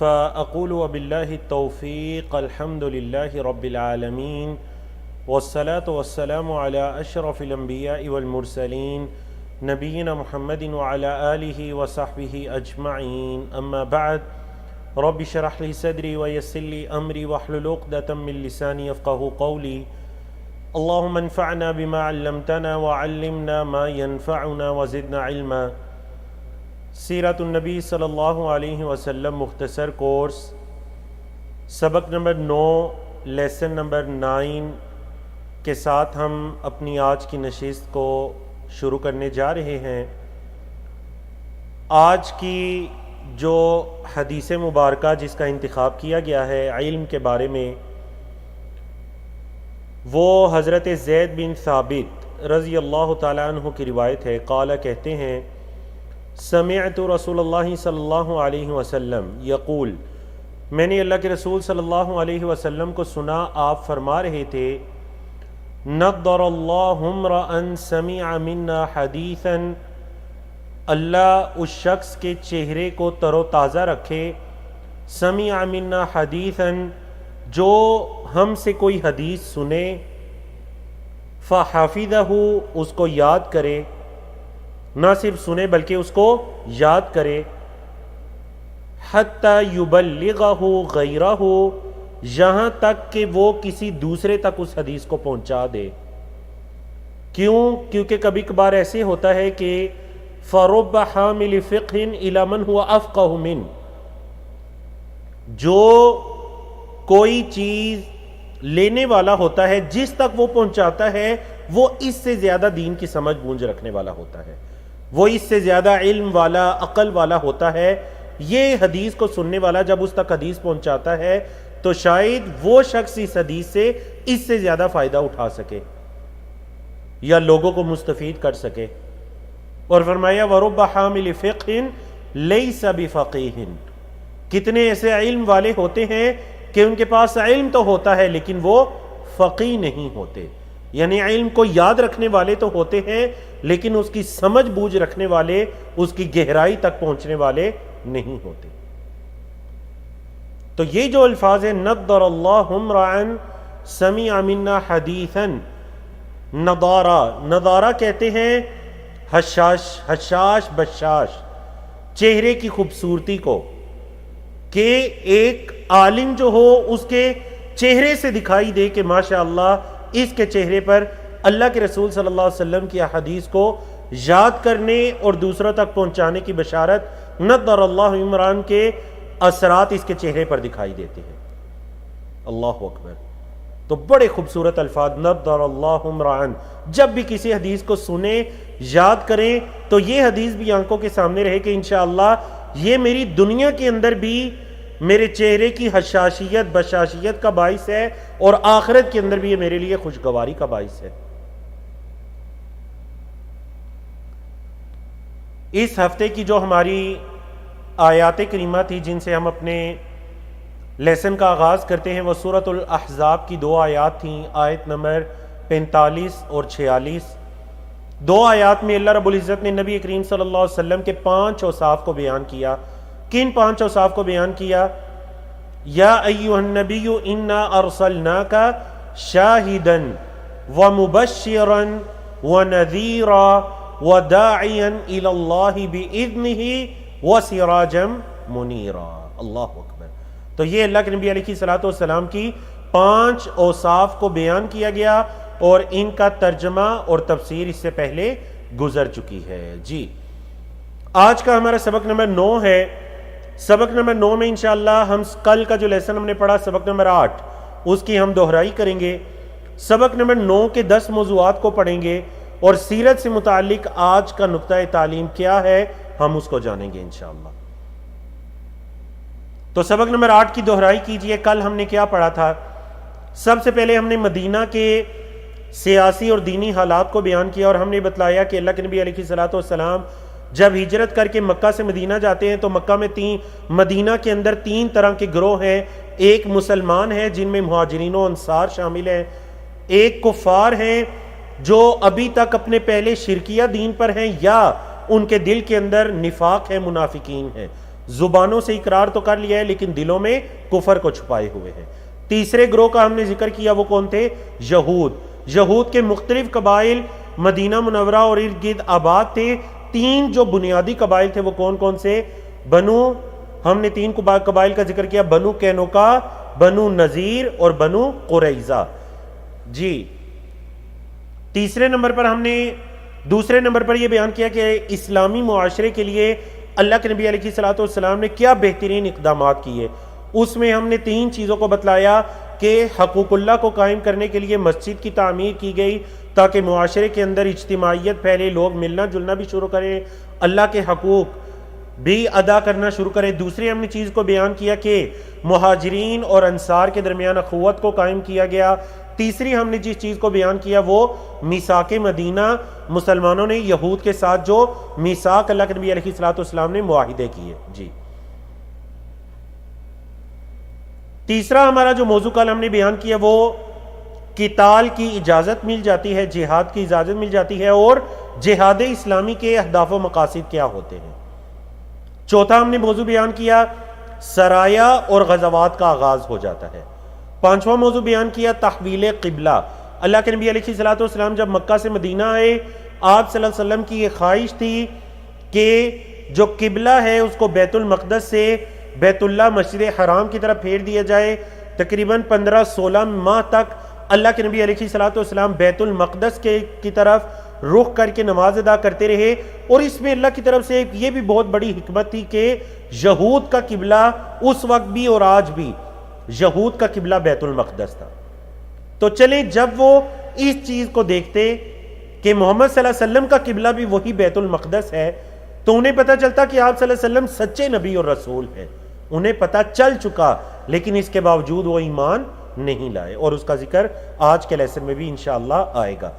فأقول وبالله التوفيق الحمد لله رب العالمين والصلاة والسلام على أشرف الأنبياء والمرسلين نبينا محمد وعلى آله وصحبه أجمعين أما بعد رب اشرح لي صدري ويسر لي أمري واحلل عقدة من لساني يفقهوا قولي اللهم انفعنا بما علمتنا وعلمنا ما ينفعنا وزدنا علما۔ سیرت النبی صلی اللہ علیہ وسلم مختصر کورس، سبق نمبر 9 لیسن نمبر 9 کے ساتھ ہم اپنی آج کی نشست کو شروع کرنے جا رہے ہیں۔ آج کی جو حدیث مبارکہ جس کا انتخاب کیا گیا ہے علم کے بارے میں، وہ حضرت زید بن ثابت رضی اللہ تعالیٰ عنہ کی روایت ہے۔ قال کہتے ہیں سمعت رسول اللہ صلی اللہ علیہ وسلم یقول، میں نے اللہ کے رسول صلی اللہ علیہ وسلم کو سنا، آپ فرما رہے تھے نضر اللہ امرأ سمع منا حدیثا، اللہ اس شخص کے چہرے کو تر و تازہ رکھے، سمع منا حدیثا، جو ہم سے کوئی حدیث سنے، فحفظہ، اس کو یاد کرے، نہ صرف سنے بلکہ اس کو یاد کرے، حتی یبلغہ غیرہ، یہاں تک کہ وہ کسی دوسرے تک اس حدیث کو پہنچا دے۔ کیونکہ کبھی کبھار ایسے ہوتا ہے کہ فرب حامل فقہ الی من ہوا افقہ من، جو کوئی چیز لینے والا ہوتا ہے جس تک وہ پہنچاتا ہے وہ اس سے زیادہ دین کی سمجھ بوجھ رکھنے والا ہوتا ہے، وہ اس سے زیادہ علم والا، عقل والا ہوتا ہے۔ یہ حدیث کو سننے والا جب اس تک حدیث پہنچاتا ہے تو شاید وہ شخص اس حدیث سے اس سے زیادہ فائدہ اٹھا سکے یا لوگوں کو مستفید کر سکے۔ اور فرمایا وَرُبَّ حَامِلِ فِقْهٍ لَيْسَ بِفَقِيهٍ، کتنے ایسے علم والے ہوتے ہیں کہ ان کے پاس علم تو ہوتا ہے لیکن وہ فقیہ نہیں ہوتے، یعنی علم کو یاد رکھنے والے تو ہوتے ہیں لیکن اس کی سمجھ بوجھ رکھنے والے، اس کی گہرائی تک پہنچنے والے نہیں ہوتے۔ تو یہ جو الفاظ ہیں نضر اللہ امرأ سمع منا حدیثا، نضارہ کہتے ہیں حشاش بشاش، چہرے کی خوبصورتی کو، کہ ایک عالم جو ہو اس کے چہرے سے دکھائی دے کہ ماشاءاللہ اس کے چہرے پر اللہ کے رسول صلی اللہ علیہ وسلم کی احادیث کو یاد کرنے اور دوسروں تک پہنچانے کی بشارت نضر اللہ عمران کے اثرات اس کے چہرے پر دکھائی دیتے ہیں۔ اللہ اکبر۔ تو بڑے خوبصورت الفاظ، نضر اللہ عمران، جب بھی کسی حدیث کو سنیں، یاد کریں تو یہ حدیث بھی آنکھوں کے سامنے رہے کہ انشاءاللہ یہ میری دنیا کے اندر بھی میرے چہرے کی حشاشیت بشاشیت کا باعث ہے اور آخرت کے اندر بھی یہ میرے لیے خوشگواری کا باعث ہے۔ اس ہفتے کی جو ہماری آیات کریمہ تھی جن سے ہم اپنے لیسن کا آغاز کرتے ہیں، وہ سورۃ الاحزاب کی 2 آیات تھیں، آیت نمبر 45 اور 46۔ 2 آیات میں اللہ رب العزت نے نبی کریم صلی اللہ علیہ وسلم کے 5 اوصاف کو بیان کیا۔ کن 5 اوصاف کو بیان کیا؟ یا ایھا النبی انا ارسلناک شاہدا ومبشرا ونذیرا وداعیا الی اللہ باذنہ وسراجا منیرا۔ اللہ اکبر۔ تو یہ اللہ کے نبی علیہ الصلوۃ والسلام کی 5 اوصاف کو بیان کیا گیا اور ان کا ترجمہ اور تفسیر اس سے پہلے گزر چکی ہے۔ جی، آج کا ہمارا سبق نمبر 9 ہے۔ سبق نمبر 9 میں انشاءاللہ ہم کل کا جو لیسن ہم نے پڑھا سبق نمبر 8، اس کی ہم دہرائی کریں گے۔ سبق نمبر 9 کے 10 موضوعات کو پڑھیں گے اور سیرت سے متعلق آج کا نقطہ تعلیم کیا ہے ہم اس کو جانیں گے انشاءاللہ۔ تو سبق نمبر 8 کی دہرائی کیجئے۔ کل ہم نے کیا پڑھا تھا؟ سب سے پہلے ہم نے مدینہ کے سیاسی اور دینی حالات کو بیان کیا اور ہم نے بتلایا کہ اللہ کے نبی علیہ الصلوۃ والسلام جب ہجرت کر کے مکہ سے مدینہ جاتے ہیں تو مکہ میں مدینہ کے اندر 3 طرح کے گروہ ہیں۔ ایک مسلمان ہیں جن میں مہاجرین و انصار شامل ہیں، ایک کفار ہیں جو ابھی تک اپنے پہلے شرکیہ دین پر ہیں یا ان کے دل کے اندر نفاق ہے، منافقین ہیں۔ زبانوں سے اقرار تو کر لیا ہے لیکن دلوں میں کفر کو چھپائے ہوئے ہیں۔ تیسرے گروہ کا ہم نے ذکر کیا، وہ کون تھے؟ یہود کے مختلف قبائل مدینہ منورہ اور ارد گرد آباد تھے۔ تین جو بنیادی قبائل تھے وہ کون کون سے؟ ہم نے تین قبائل کا ذکر کیا، بنو کینوکا، بنو نذیر اور بنو قریظہ۔ جی دوسرے نمبر پر یہ بیان کیا کہ اسلامی معاشرے کے لیے اللہ کے نبی علیہ الصلوۃ والسلام نے کیا بہترین اقدامات کیے۔ اس میں ہم نے تین چیزوں کو بتلایا کہ حقوق اللہ کو قائم کرنے کے لیے مسجد کی تعمیر کی گئی تاکہ معاشرے کے اندر اجتماعیت پھیلے، لوگ ملنا جلنا بھی شروع کریں، اللہ کے حقوق بھی ادا کرنا شروع کرے۔ دوسری ہم نے چیز کو بیان کیا کہ مہاجرین اور انصار کے درمیان اخوت کو قائم کیا گیا۔ تیسری ہم نے جس چیز کو بیان کیا وہ میثاق مدینہ، مسلمانوں نے یہود کے ساتھ جو میثاق اللہ کے نبی علیہ الصلوۃ والسلام نے معاہدے کیے۔ جی تیسرا ہمارا جو موضوع کل ہم نے بیان کیا وہ قتال کی اجازت مل جاتی ہے، جہاد کی اجازت مل جاتی ہے، اور جہاد اسلامی کے اہداف و مقاصد کیا ہوتے ہیں۔ چوتھا ہم نے موضوع بیان کیا سرایا اور غزوات کا آغاز ہو جاتا ہے۔ پانچواں موضوع بیان کیا تحویل قبلہ۔ اللہ کے نبی علیہ الصلوۃ والسلام جب مکہ سے مدینہ آئے، آپ صلی اللہ علیہ وسلم کی یہ خواہش تھی کہ جو قبلہ ہے اس کو بیت المقدس سے بیت اللہ مسجد حرام کی طرف پھیر دیا جائے۔ تقریباً 15-16 ماہ تک اللہ کے نبی علیہ الصلوۃ والسلام بیت المقدس کی طرف رخ کر کے نماز ادا کرتے رہے، اور اس میں اللہ کی طرف سے یہ بھی بہت بڑی حکمت تھی کہ یہود کا قبلہ اس وقت بھی اور آج بھی یہود کا قبلہ بیت المقدس تھا۔ تو چلیں جب وہ اس چیز کو دیکھتے کہ محمد صلی اللہ علیہ وسلم کا قبلہ بھی وہی بیت المقدس ہے تو انہیں پتہ چلتا کہ آپ صلی اللہ علیہ وسلم سچے نبی اور رسول ہیں، انہیں پتہ چل چکا، لیکن اس کے باوجود وہ ایمان نہیں لائے، اور اس کا ذکر آج کے لیسن میں بھی انشاءاللہ آئے گا۔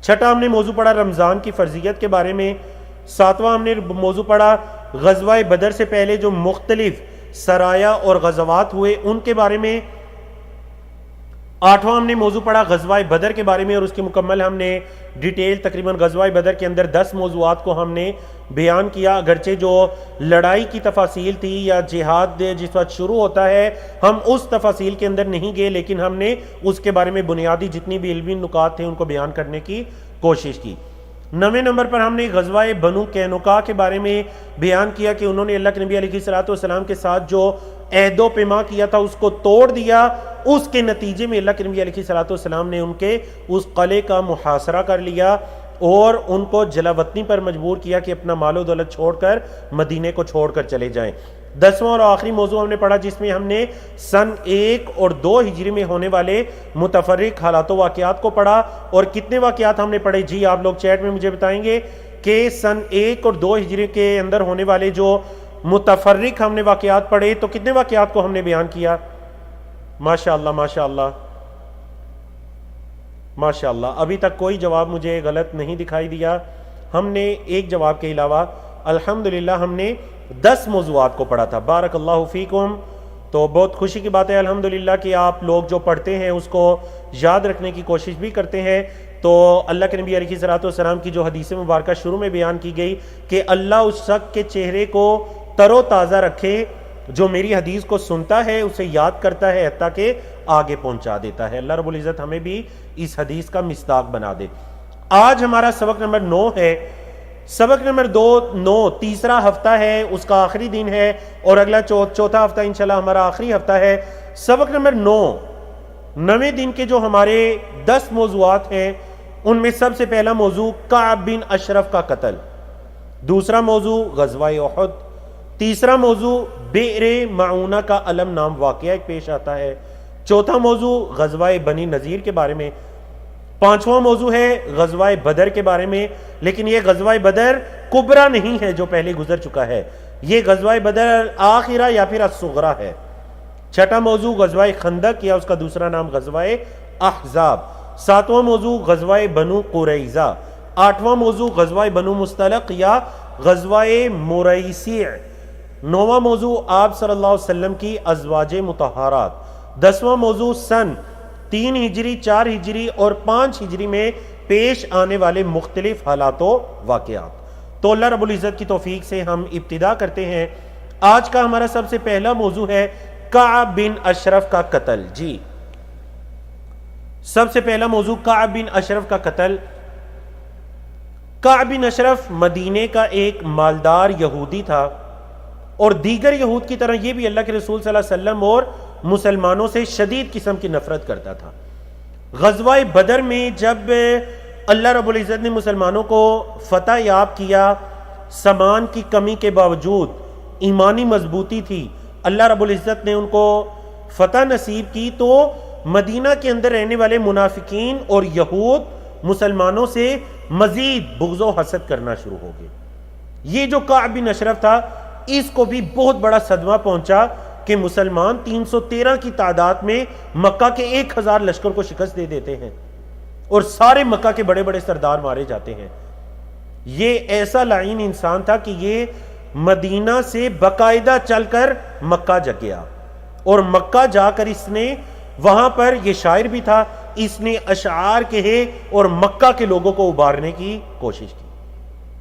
چھٹا ہم نے موضوع پڑھا رمضان کی فرضیت کے بارے میں۔ ساتواں ہم نے موضوع پڑھا غزوہ بدر سے پہلے جو مختلف سرایا اور غزوات ہوئے ان کے بارے میں۔ آٹھواں ہم نے موضوع پڑھا غزوہ بدر کے بارے میں، اور اس کی مکمل ہم نے ڈیٹیل تقریباً غزوہ بدر کے اندر 10 موضوعات کو ہم نے بیان کیا، اگرچہ جو لڑائی کی تفاصیل تھی یا جہاد جس وقت شروع ہوتا ہے ہم اس تفاصیل کے اندر نہیں گئے، لیکن ہم نے اس کے بارے میں بنیادی جتنی بھی علمی نکات تھے ان کو بیان کرنے کی کوشش کی۔ 9ویں نمبر پر ہم نے غزوہ بنو کینوکا کے بارے میں بیان کیا کہ انہوں نے اللہ کے نبی علیہ الصلوۃ والسلام کے ساتھ جو عہد و پیما کیا تھا اس کو توڑ دیا، اس کے نتیجے میں اللہ کے نبی علیہ الصلوۃ والسلام نے ان کے اس قلعے کا محاصرہ کر لیا اور ان کو جلا وطنی پر مجبور کیا کہ اپنا مال و دولت چھوڑ کر مدینے کو چھوڑ کر چلے جائیں۔ 10واں اور آخری موضوع ہم نے پڑھا جس میں ہم نے سن 1 اور 2 ہجری میں ہونے والے متفرق حالات و واقعات کو پڑھا۔ اور کتنے واقعات ہم نے پڑھے؟ جی آپ لوگ چیٹ میں مجھے بتائیں گے کہ سن 1 اور 2 ہجری کے اندر ہونے والے جو متفرق ہم نے واقعات پڑھے تو کتنے واقعات کو ہم نے بیان کیا؟ ماشاءاللہ ماشاءاللہ ماشاءاللہ، ابھی تک کوئی جواب مجھے غلط نہیں دکھائی دیا۔ ہم نے ایک جواب کے علاوہ الحمدللہ ہم نے 10 موضوعات کو پڑھا تھا۔ بارک اللہ فیکم، تو بہت خوشی کی بات ہے الحمدللہ کہ آپ لوگ جو پڑھتے ہیں اس کو یاد رکھنے کی کوشش بھی کرتے ہیں۔ تو اللہ کے نبی علیہ الصلوۃ والسلام کی جو حدیث مبارکہ شروع میں بیان کی گئی کہ اللہ اس شخص کے چہرے کو تر و تازہ رکھے جو میری حدیث کو سنتا ہے، اسے یاد کرتا ہے حتیٰ کہ آگے پہنچا دیتا ہے۔ اللہ رب العزت ہمیں بھی اس حدیث کا مصداق بنا دے۔ آج ہمارا سبق نمبر 9 ہے۔ سبق نمبر 9 تیسرا ہفتہ ہے، اس کا آخری دن ہے، اور اگلا چوتھا ہفتہ انشاءاللہ ہمارا آخری ہفتہ ہے۔ سبق نمبر 9ویں دن کے جو ہمارے 10 موضوعات ہیں ان میں سب سے پہلا موضوع کعب بن اشرف کا قتل، دوسرا موضوع غزوہ احد، تیسرا موضوع بئر معونہ کا علم نام واقعہ ایک پیش آتا ہے، چوتھا موضوع غزوہ بنی نذیر کے بارے میں، پانچواں موضوع ہے غزوہ بدر کے بارے میں، لیکن یہ غزوہ بدر کبرا نہیں ہے جو پہلے گزر چکا ہے، یہ غزوہ بدر آخرہ یا پھر الصغرا ہے۔ چھٹا موضوع غزوہ خندق یا اس کا دوسرا نام غزوہ احزاب، ساتواں موضوع غزوہ بنو قریظہ، آٹھواں موضوع غزوہ بنو مستلق یا غزوہ مریسیع، نوواں موضوع آپ صلی اللہ علیہ وسلم کی ازواج مطہرات، 10واں موضوع سن 3 ہجری 4 ہجری اور 5 ہجری میں پیش آنے والے مختلف حالات و واقعات۔ تو اللہ رب العزت کی توفیق سے ہم ابتدا کرتے ہیں آج کا ہمارا سب سے پہلا موضوع ہے کعب بن اشرف کا قتل. جی سب سے پہلا موضوع کعب بن اشرف کا قتل. کعب بن اشرف مدینے کا ایک مالدار یہودی تھا اور دیگر یہود کی طرح یہ بھی اللہ کے رسول صلی اللہ علیہ وسلم اور مسلمانوں سے شدید قسم کی نفرت کرتا تھا. غزوہ بدر میں جب اللہ رب العزت نے مسلمانوں کو فتح یاب کیا، سامان کی کمی کے باوجود ایمانی مضبوطی تھی، اللہ رب العزت نے ان کو فتح نصیب کی، تو مدینہ کے اندر رہنے والے منافقین اور یہود مسلمانوں سے مزید بغض و حسد کرنا شروع ہو گئے. یہ جو کعب بن اشرف تھا اس کو بھی بہت بڑا صدمہ پہنچا کہ مسلمان 313 کی تعداد میں مکہ کے 1000 لشکر کو شکست دے دیتے ہیں اور سارے مکہ کے بڑے بڑے سردار مارے جاتے ہیں. یہ ایسا لعین انسان تھا کہ یہ مدینہ سے باقاعدہ چل کر مکہ جا گیا اور مکہ جا کر اس نے وہاں پر، یہ شاعر بھی تھا، اس نے اشعار کہے اور مکہ کے لوگوں کو ابارنے کی کوشش کی.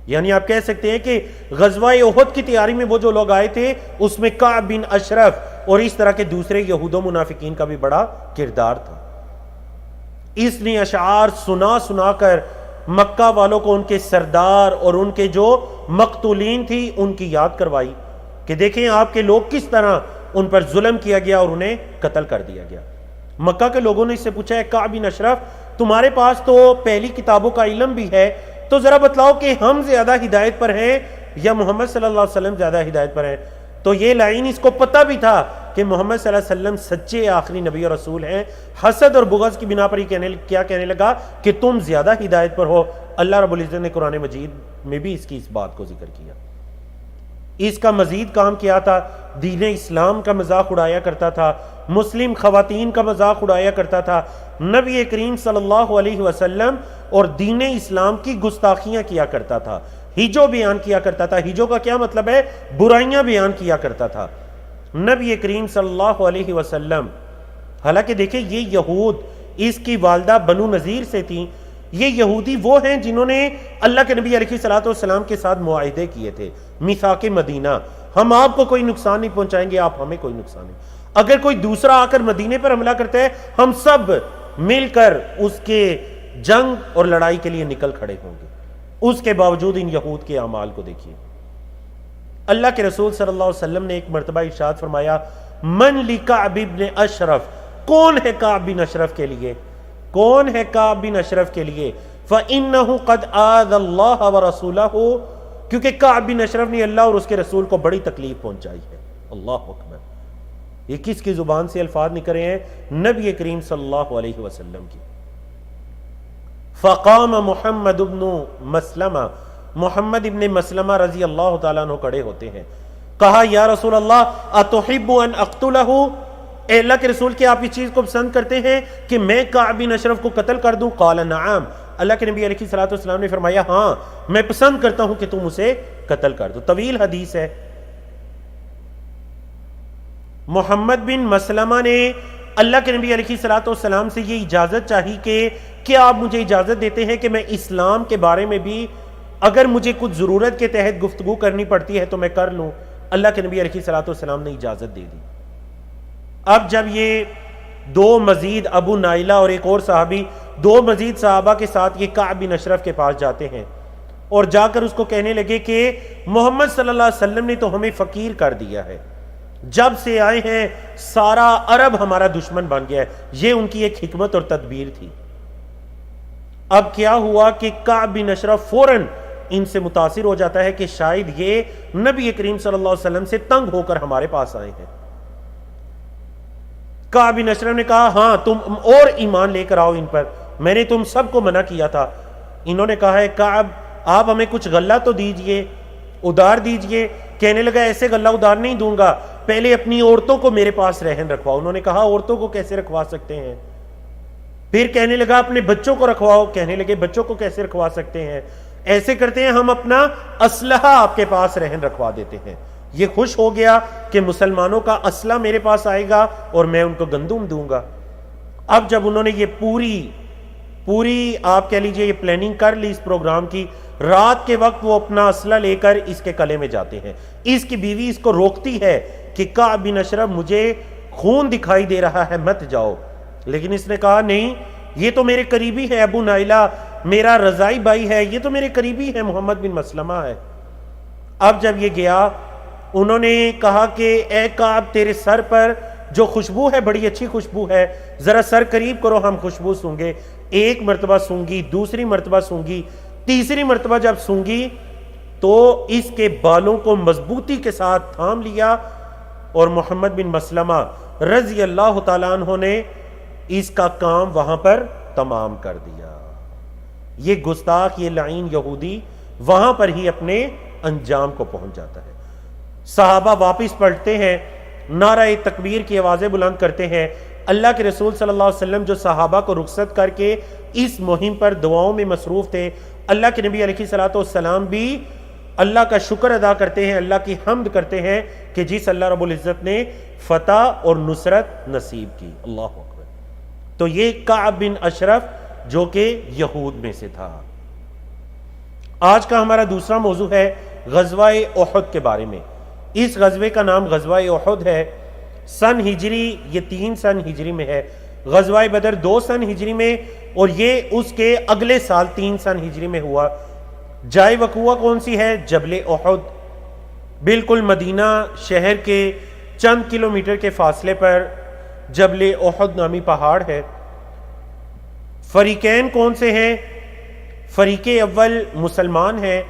یعنی آپ کہہ سکتے ہیں کہ غزوہ احد کی تیاری میں وہ جو لوگ آئے تھے اس میں کعب بن اشرف اور اس طرح کے دوسرے یہود و منافقین کا بھی بڑا کردار تھا. اس نے اشعار سنا سنا کر مکہ والوں کو ان کے سردار اور ان کے جو مقتولین تھی ان کی یاد کروائی کہ دیکھیں آپ کے لوگ کس طرح ان پر ظلم کیا گیا اور انہیں قتل کر دیا گیا. مکہ کے لوگوں نے اس سے پوچھا ہے کعب بن اشرف تمہارے پاس تو پہلی کتابوں کا علم بھی ہے، تو ذرا بتلاؤ کہ ہم زیادہ ہدایت پر ہیں یا محمد صلی اللہ علیہ وسلم زیادہ ہدایت پر ہیں؟ تو یہ لائن اس کو پتہ بھی تھا کہ محمد صلی اللہ علیہ وسلم سچے آخری نبی اور رسول ہیں. حسد اور بغض کی بنا پر یہ کہنے لگا کہ تم زیادہ ہدایت پر ہو. اللہ رب العزت نے قرآن مجید میں بھی اس بات کو ذکر کیا. اس کا مزید کام کیا تھا، دین اسلام کا مذاق اڑایا کرتا تھا، مسلم خواتین کا مذاق اڑایا کرتا تھا، نبی کریم صلی اللہ علیہ وسلم اور دین اسلام کی گستاخیاں کیا کرتا تھا، ہجو بیان کیا کرتا تھا. ہجو کا کیا مطلب ہے؟ برائیاں بیان کیا کرتا تھا. نبی کریم صلی اللہ علیہ وسلم، حالانکہ دیکھیں یہ یہود، اس کی والدہ بنو نذیر سے تھیں. یہ یہودی وہ ہیں جنہوں نے اللہ کے نبی علیہ الصلوۃ والسلام کے ساتھ معاہدے کیے تھے، میثاق مدینہ، ہم آپ کو کوئی نقصان نہیں پہنچائیں گے، آپ ہمیں کوئی نقصان نہیں. اگر کوئی دوسرا آ کر مدینے پر حملہ کرتا ہے ہم سب مل کر اس کے جنگ اور لڑائی کے لیے نکل کھڑے ہوں گے. اس کے باوجود ان یہود کے اعمال کو دیکھیے. اللہ کے رسول صلی اللہ علیہ وسلم نے ایک مرتبہ ارشاد فرمایا من لکعب بن اشرف، کون ہے کعب بن اشرف کے لیے؟ کون ہے کعب بن اشرف کے لیے؟ فَإِنَّهُ قَدْ آذَى اللَّهَ وَرَسُولَهُ، کیونکہ کعب بن اشرف نے اللہ اور اس کے رسول کو بڑی تکلیف پہنچائی ہے. اللہ اکبر. یہ کس کی زبان سے الفاظ نکلے ہیں؟ نبی کریم صلی اللہ علیہ وسلم کی. فقام محمد ابن مسلمہ، محمد ابن مسلمہ رضی اللہ تعالیٰ عنہ کھڑے ہوتے ہیں. کہا یا رسول اللہ اتحب ان اقتلہ، اے اللہ کے رسول کیا آپ اس چیز کو پسند کرتے ہیں کہ میں کعب بن اشرف کو قتل کر دوں؟ قال نعم، اللہ کے نبی علیہ الصلوۃ والسلام نے فرمایا ہاں میں پسند کرتا ہوں کہ تم اسے قتل کر دو. طویل حدیث ہے. محمد بن مسلمہ نے اللہ کے نبی علیہ الصلوۃ والسلام سے یہ اجازت چاہی کہ کیا آپ مجھے اجازت دیتے ہیں کہ میں اسلام کے بارے میں بھی اگر مجھے کچھ ضرورت کے تحت گفتگو کرنی پڑتی ہے تو میں کر لوں؟ اللہ کے نبی علیہ الصلوۃ والسلام نے اجازت دے دی. اب جب یہ دو مزید، ابو نائلہ اور ایک اور صحابی، دو مزید صحابہ کے ساتھ یہ کعب بن اشرف کے پاس جاتے ہیں اور جا کر اس کو کہنے لگے کہ محمد صلی اللہ علیہ وسلم نے تو ہمیں فقیر کر دیا ہے، جب سے آئے ہیں سارا عرب ہمارا دشمن بن گیا ہے. یہ ان کی ایک حکمت اور تدبیر تھی. اب کیا ہوا کہ کعب بن اشرف فوراً ان سے متاثر ہو جاتا ہے کہ شاید یہ نبی کریم صلی اللہ علیہ وسلم سے تنگ ہو کر ہمارے پاس آئے ہیں. کعب بن اشرف نے کہا ہاں تم اور ایمان لے کر آؤ ان پر، میں نے تم سب کو منع کیا تھا. انہوں نے کہا ہے کعب آپ ہمیں کچھ غلہ تو دیجئے، ادار دیجئے. کہنے لگا ایسے غلہ ادار نہیں دوں گا، پہلے اپنی عورتوں کو میرے پاس رہن رکھواؤ. انہوں نے کہا عورتوں کو کیسے رکھوا سکتے ہیں؟ پھر کہنے لگا اپنے بچوں کو رکھواؤ. کہنے لگے بچوں کو کیسے رکھوا سکتے ہیں؟ ایسے کرتے ہیں ہم اپنا اسلحہ آپ کے پاس رہن رکھوا دیتے ہیں. یہ خوش ہو گیا کہ مسلمانوں کا اسلحہ میرے پاس آئے گا اور میں ان کو گندم دوں گا. اب جب انہوں نے یہ پوری آپ کہہ لیجئے یہ پلاننگ کر لی اس پروگرام کی، رات کے وقت وہ اپنا اسلحہ لے کر اس کے کلے میں جاتے ہیں. اس کی بیوی اس کو روکتی ہے کہ کعب بن اشرف مجھے خون دکھائی دے رہا ہے مت جاؤ، لیکن اس نے کہا نہیں، یہ تو میرے قریبی ہے، ابو نائلہ میرا رضائی بھائی ہے، یہ تو میرے قریبی ہے، محمد بن مسلمہ ہے. اب جب یہ گیا انہوں نے کہا کہ اے کعب تیرے سر پر جو خوشبو ہے بڑی اچھی خوشبو ہے، ذرا سر قریب کرو ہم خوشبو سونگے. ایک مرتبہ سونگی، دوسری مرتبہ سونگی، تیسری مرتبہ جب سونگی تو اس کے بالوں کو مضبوطی کے ساتھ تھام لیا اور محمد بن مسلمہ رضی اللہ تعالیٰ عنہ نے اس کا کام وہاں پر تمام کر دیا. یہ گستاخ، یہ لعین یہودی وہاں پر ہی اپنے انجام کو پہنچ جاتا ہے. صحابہ واپس پلٹتے ہیں، نعرہ تکبیر کی آوازیں بلند کرتے ہیں. اللہ کے رسول صلی اللہ علیہ وسلم جو صحابہ کو رخصت کر کے اس مہم پر دعاؤں میں مصروف تھے، اللہ کے نبی علیہ الصلوۃ والسلام بھی اللہ کا شکر ادا کرتے ہیں، اللہ کی حمد کرتے ہیں کہ جس اللہ رب العزت نے فتح اور نصرت نصیب کی. اللہ اکبر. تو یہ کعب بن اشرف جو کہ یہود میں سے تھا. آج کا ہمارا دوسرا موضوع ہے غزوہ احد کے بارے میں. اس غزوے کا نام غزوہ احد ہے. سن ہجری یہ 3 سن ہجری میں ہے. غزوہ بدر 2 سن ہجری میں اور یہ اس کے اگلے سال 3 سن ہجری میں ہوا. جائے وقوع کون سی ہے؟ جبل احد. بالکل مدینہ شہر کے چند کلومیٹر کے فاصلے پر جبل احد نامی پہاڑ ہے. فریقین کون سے ہیں؟ فریق اول مسلمان ہیں،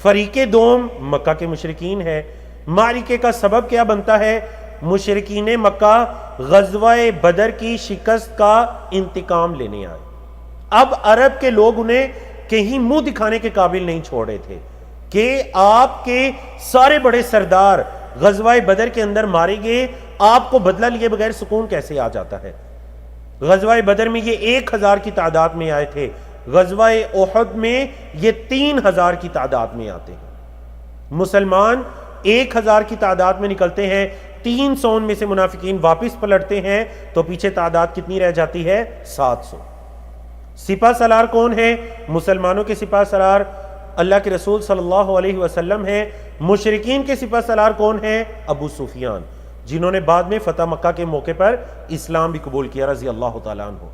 فریق دوم مکہ کے مشرکین ہیں. معرکے کا سبب کیا بنتا ہے؟ مشرکین مکہ غزوہ بدر کی شکست کا انتقام لینے آئے. اب عرب کے لوگ انہیں کہیں منہ دکھانے کے قابل نہیں چھوڑے تھے کہ آپ کے سارے بڑے سردار غزوہ بدر کے اندر مارے گئے، آپ کو بدلہ لیے بغیر سکون کیسے آ جاتا ہے؟ غزوہ بدر میں یہ 1000 کی تعداد میں آئے تھے، غزوہ احد میں یہ 3000 کی تعداد میں آتے ہیں. مسلمان 1000 کی تعداد میں نکلتے ہیں، 300 ان میں سے منافقین واپس پلٹتے ہیں تو پیچھے تعداد کتنی رہ جاتی ہے؟ 700. سپہ سالار کون ہے؟ مسلمانوں کے سپہ سالار اللہ کے رسول صلی اللہ علیہ وسلم ہیں. مشرکین کے سپہ سالار کون ہیں؟ ابو سفیان، جنہوں نے بعد میں فتح مکہ کے موقع پر اسلام بھی قبول کیا رضی اللہ تعالیٰ عنہ.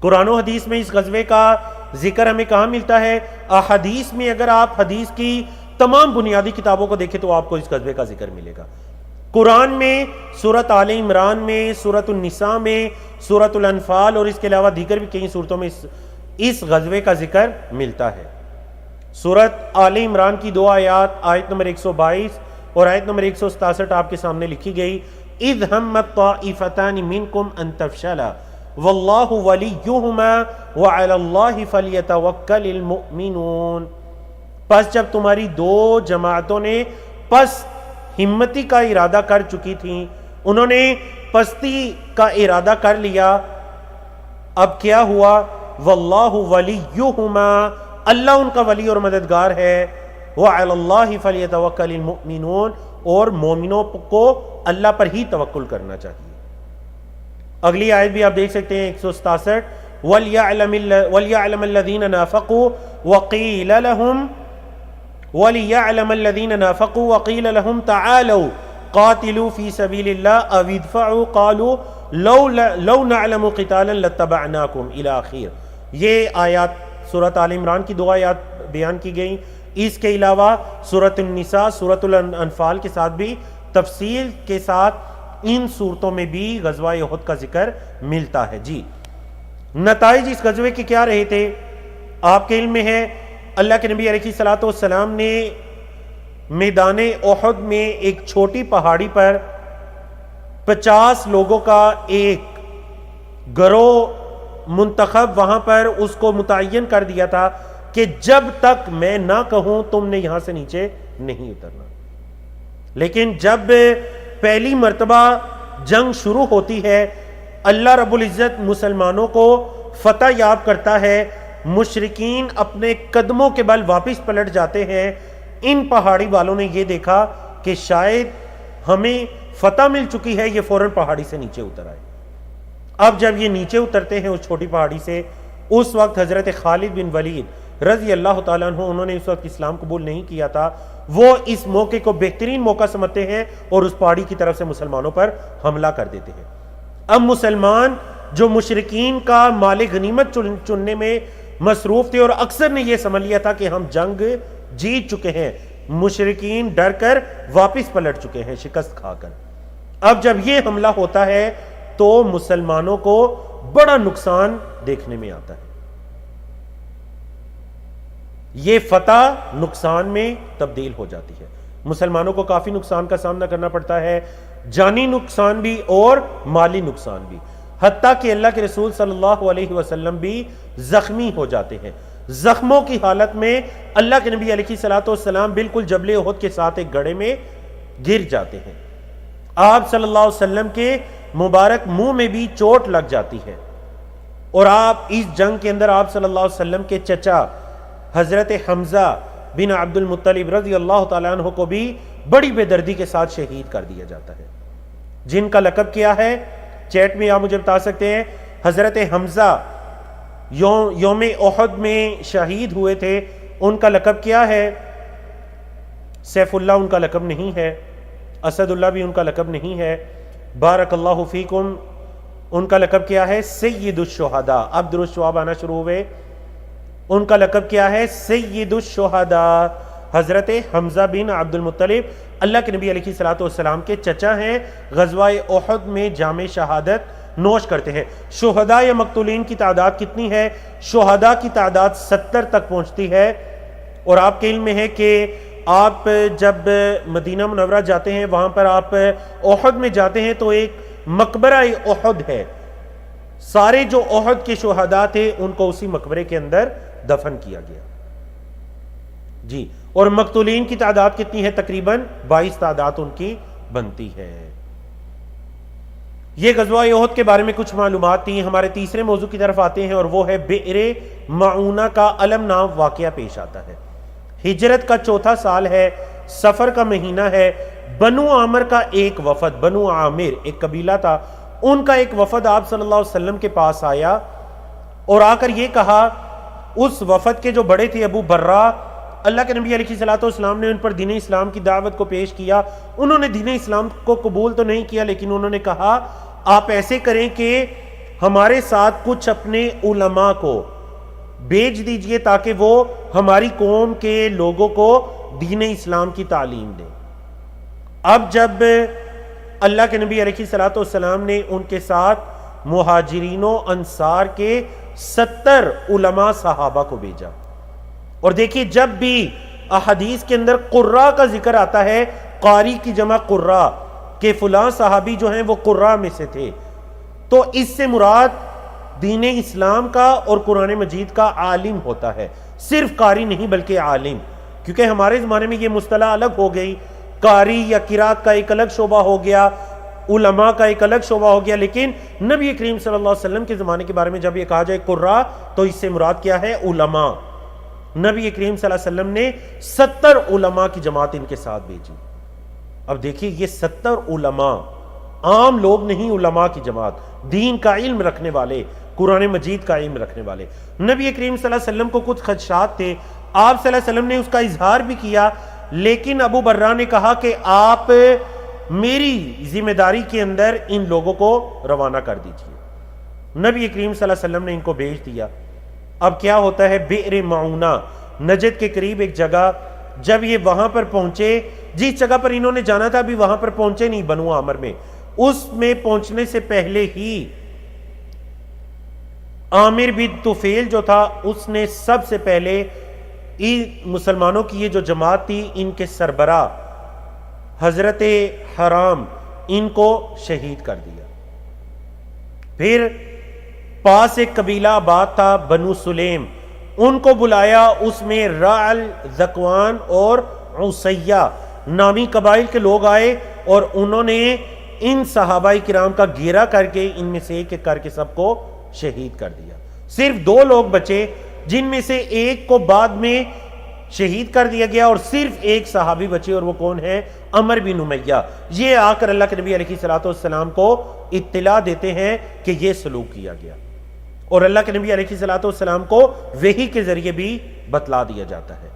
قرآن و حدیث میں اس غزوے کا ذکر ہمیں کہاں ملتا ہے؟ احادیث میں. اگر آپ حدیث کی تمام بنیادی کتابوں کو دیکھیں تو آپ کو اس غزوے کا ذکر ملے گا. قرآن میں سورۃ آل عمران میں، سورۃ النساء میں، سورۃ الانفال اور اس کے علاوہ دیگر بھی کئی صورتوں میں اس غزوے کا ذکر ملتا ہے. سورۃ آل عمران کی 2 آیات، آیت نمبر 122 اور آیت نمبر 167 آپ کے سامنے لکھی گئی. اذ ہمت طائفتان منکم ان تفشلا واللہ ولیہما وعلی اللہ فلیتوکل المؤمنون. پس جب تمہاری 2 جماعتوں نے پس ہمتی کا ارادہ کر چکی تھیں، انہوں نے پستی کا ارادہ کر لیا، اب کیا ہوا؟ واللہ ولیہما، اللہ ان کا ولی اور مددگار ہے. وعلی اللہ فلیتوکل المؤمنون، اور مومنوں کو اللہ پر ہی توکل کرنا چاہیے. اگلی آیت بھی آپ دیکھ سکتے ہیں 167. وَلْيَعْلَمَ الَّذِينَ نَافَقُوا وَقِيلَ لَهُمْ وَلِيَعْلَمَ الَّذِينَ نَافَقُوا وَقِيلَ لَهُمْ تَعَالَوْا قَاتِلُوا فِي سَبِيلِ اللَّهِ أَوِ ادْفَعُوا قَالُوا لَوْ نَعْلَمُ قِتَالًا لَاتَّبَعْنَاكُمْ إِلَى آخِرِ. یہ آیات سورۃ آل عمران کی 2 آیات بیان کی گئیں. اس کے علاوہ سورۃ النساء، سورۃ الانفال کے ساتھ بھی تفصیل کے ساتھ ان صورتوں میں بھی غزوہ احد کا ذکر ملتا ہے. جی، نتائج اس غزوے کے کیا رہے تھے؟ آپ کے علم میں ہے اللہ کے نبی علیہ الصلوۃ والسلام نے میدان احد میں ایک چھوٹی پہاڑی پر 50 لوگوں کا ایک گروہ منتخب وہاں پر اس کو متعین کر دیا تھا کہ جب تک میں نہ کہوں تم نے یہاں سے نیچے نہیں اترنا. لیکن جب پہلی مرتبہ جنگ شروع ہوتی ہے، اللہ رب العزت مسلمانوں کو فتح یاب کرتا ہے، مشرکین اپنے قدموں کے بل واپس پلٹ جاتے ہیں. ان پہاڑی والوں نے یہ دیکھا کہ شاید ہمیں فتح مل چکی ہے، یہ فوراً پہاڑی سے نیچے اتر آئے. اب جب یہ نیچے اترتے ہیں اس چھوٹی پہاڑی سے، اس وقت حضرت خالد بن ولید رضی اللہ تعالیٰ عنہ، انہوں نے اس وقت اسلام قبول نہیں کیا تھا، وہ اس موقع کو بہترین موقع سمجھتے ہیں اور اس پہاڑی کی طرف سے مسلمانوں پر حملہ کر دیتے ہیں۔ اب مسلمان جو مشرکین کا مال غنیمت چننے میں مصروف تھے اور اکثر نے یہ سمجھ لیا تھا کہ ہم جنگ جیت چکے ہیں، مشرکین ڈر کر واپس پلٹ چکے ہیں شکست کھا کر۔ اب جب یہ حملہ ہوتا ہے تو مسلمانوں کو بڑا نقصان دیکھنے میں آتا ہے، یہ فتح نقصان میں تبدیل ہو جاتی ہے، مسلمانوں کو کافی نقصان کا سامنا کرنا پڑتا ہے، جانی نقصان بھی اور مالی نقصان بھی، حتیٰ کہ اللہ کے رسول صلی اللہ علیہ وسلم بھی زخمی ہو جاتے ہیں۔ زخموں کی حالت میں اللہ کے نبی علیہ الصلوۃ والسلام بالکل جبل احد کے ساتھ ایک گڑھے میں گر جاتے ہیں، آپ صلی اللہ علیہ وسلم کے مبارک منہ میں بھی چوٹ لگ جاتی ہے، اور آپ اس جنگ کے اندر آپ صلی اللہ علیہ وسلم کے چچا حضرت حمزہ بن عبد المطلب رضی اللہ تعالیٰ عنہ کو بھی بڑی بے دردی کے ساتھ شہید کر دیا جاتا ہے، جن کا لقب کیا ہے، چیٹ میں آپ مجھے بتا سکتے ہیں۔ حضرت حمزہ یوم احد میں شہید ہوئے تھے، ان کا لقب کیا ہے؟ سیف اللہ ان کا لقب نہیں ہے، اسد اللہ بھی ان کا لقب نہیں ہے، بارک اللہ فیکم ان کا لقب کیا ہے؟ سید الشہداء۔ اب درست جواب آنا شروع ہوئے، ان کا لقب کیا ہے؟ سید الشہداء، حضرت حمزہ بن عبد المطلب اللہ کے نبی علیہ الصلوۃ والسلام کے چچا ہیں، غزوہ احد میں جام شہادت نوش کرتے ہیں۔ شہداء یا مقتولین کی تعداد کتنی ہے؟ شہداء کی تعداد 70 تک پہنچتی ہے، اور آپ کے علم میں ہے کہ آپ جب مدینہ منورہ جاتے ہیں، وہاں پر آپ احد میں جاتے ہیں تو ایک مقبرہ احد ہے، سارے جو احد کے شہداء تھے ان کو اسی مقبرے کے اندر دفن کیا گیا جی۔ اور مقتولین کی تعداد کتنی ہے؟ تقریباً 22 تعداد ان کی بنتی ہے۔ یہ غزوہ احد کے بارے میں کچھ معلومات تھیں۔ ہمارے تیسرے موضوع کی طرف آتے ہیں، اور وہ ہے بئر معونہ کا المناک واقعہ پیش آتا ہے۔ ہجرت کا چوتھا سال ہے، سفر کا مہینہ ہے، بنو عامر کا ایک وفد، بنو عامر ایک قبیلہ تھا، ان کا ایک وفد آپ صلی اللہ علیہ وسلم کے پاس آیا اور آ کر یہ کہا، اس وفد کے جو بڑے تھے ابو برہ، اللہ کے نبی علیہ الصلوۃ والسلام نے ان پر دین اسلام کی دعوت کو پیش کیا، انہوں نے دین اسلام کو قبول تو نہیں کیا، لیکن انہوں نے کہا آپ ایسے کریں کہ ہمارے ساتھ کچھ اپنے علماء کو بھیج دیجئے تاکہ وہ ہماری قوم کے لوگوں کو دین اسلام کی تعلیم دیں۔ اب جب اللہ کے نبی علیہ الصلوۃ والسلام نے ان کے ساتھ مہاجرین و انصار کے 70 علماء صحابہ کو بھیجا، اور دیکھیے جب بھی احادیث کے اندر قراء کا ذکر آتا ہے، قاری کی جمع قراء، کہ فلاں صحابی جو ہیں وہ قراء میں سے تھے، تو اس سے مراد دین اسلام کا اور قرآن مجید کا عالم ہوتا ہے، صرف قاری نہیں بلکہ عالم، کیونکہ ہمارے زمانے میں یہ مصطلح الگ ہو گئی، قاری یا قرات کا ایک الگ شعبہ ہو گیا، علماء کا ایک الگ شعبہ ہو گیا، لیکن نبی کریم صلی اللہ علیہ وسلم کے زمانے کے بارے میں جب یہ کہا جائے قراء تو اس سے مراد کیا ہے؟ علماء۔ نبی کریم صلی اللہ علیہ وسلم نے 70 علماء کی جماعت ان کے ساتھ بھیجی۔ اب دیکھیے یہ 70 علماء عام لوگ نہیں، علماء کی جماعت، دین کا علم رکھنے والے، قرآن مجید کا علم رکھنے والے۔ نبی کریم صلی اللہ علیہ وسلم کو کچھ خدشات تھے، آپ صلی اللہ علیہ وسلم نے اس کا اظہار بھی کیا، لیکن ابو برہ نے کہا کہ آپ میری ذمہ داری کے اندر ان لوگوں کو روانہ کر دیجیے۔ نبی کریم صلی اللہ علیہ وسلم نے ان کو بھیج دیا۔ اب کیا ہوتا ہے؟ بئر معونہ نجد کے قریب ایک جگہ، جب یہ وہاں پر پہنچے، جس جگہ پر انہوں نے جانا تھا ابھی وہاں پر پہنچے نہیں، بنو عامر میں، اس میں پہنچنے سے پہلے ہی عامر بن طفیل جو تھا اس نے سب سے پہلے مسلمانوں کی یہ جو جماعت تھی ان کے سربراہ حضرت حرام ان کو شہید کر دیا۔ پھر پاس ایک قبیلہ آباد تھا بنو سلیم، ان کو بلایا، اس میں رعل، ذکوان اور عصیہ نامی قبائل کے لوگ آئے، اور انہوں نے ان صحابہ کرام کا گھیرا کر کے ان میں سے ایک ایک کر کے سب کو شہید کر دیا۔ صرف 2 لوگ بچے، جن میں سے ایک کو بعد میں شہید کر دیا گیا، اور صرف ایک صحابی بچے، اور وہ کون ہے؟ عمر بن امیہ۔ یہ آ کر اللہ کے نبی علیہ الصلوۃ والسلام کو اطلاع دیتے ہیں کہ یہ سلوک کیا گیا، اور اللہ کے نبی علیہ الصلوۃ والسلام کو وحی کے ذریعے بھی بتلا دیا جاتا ہے۔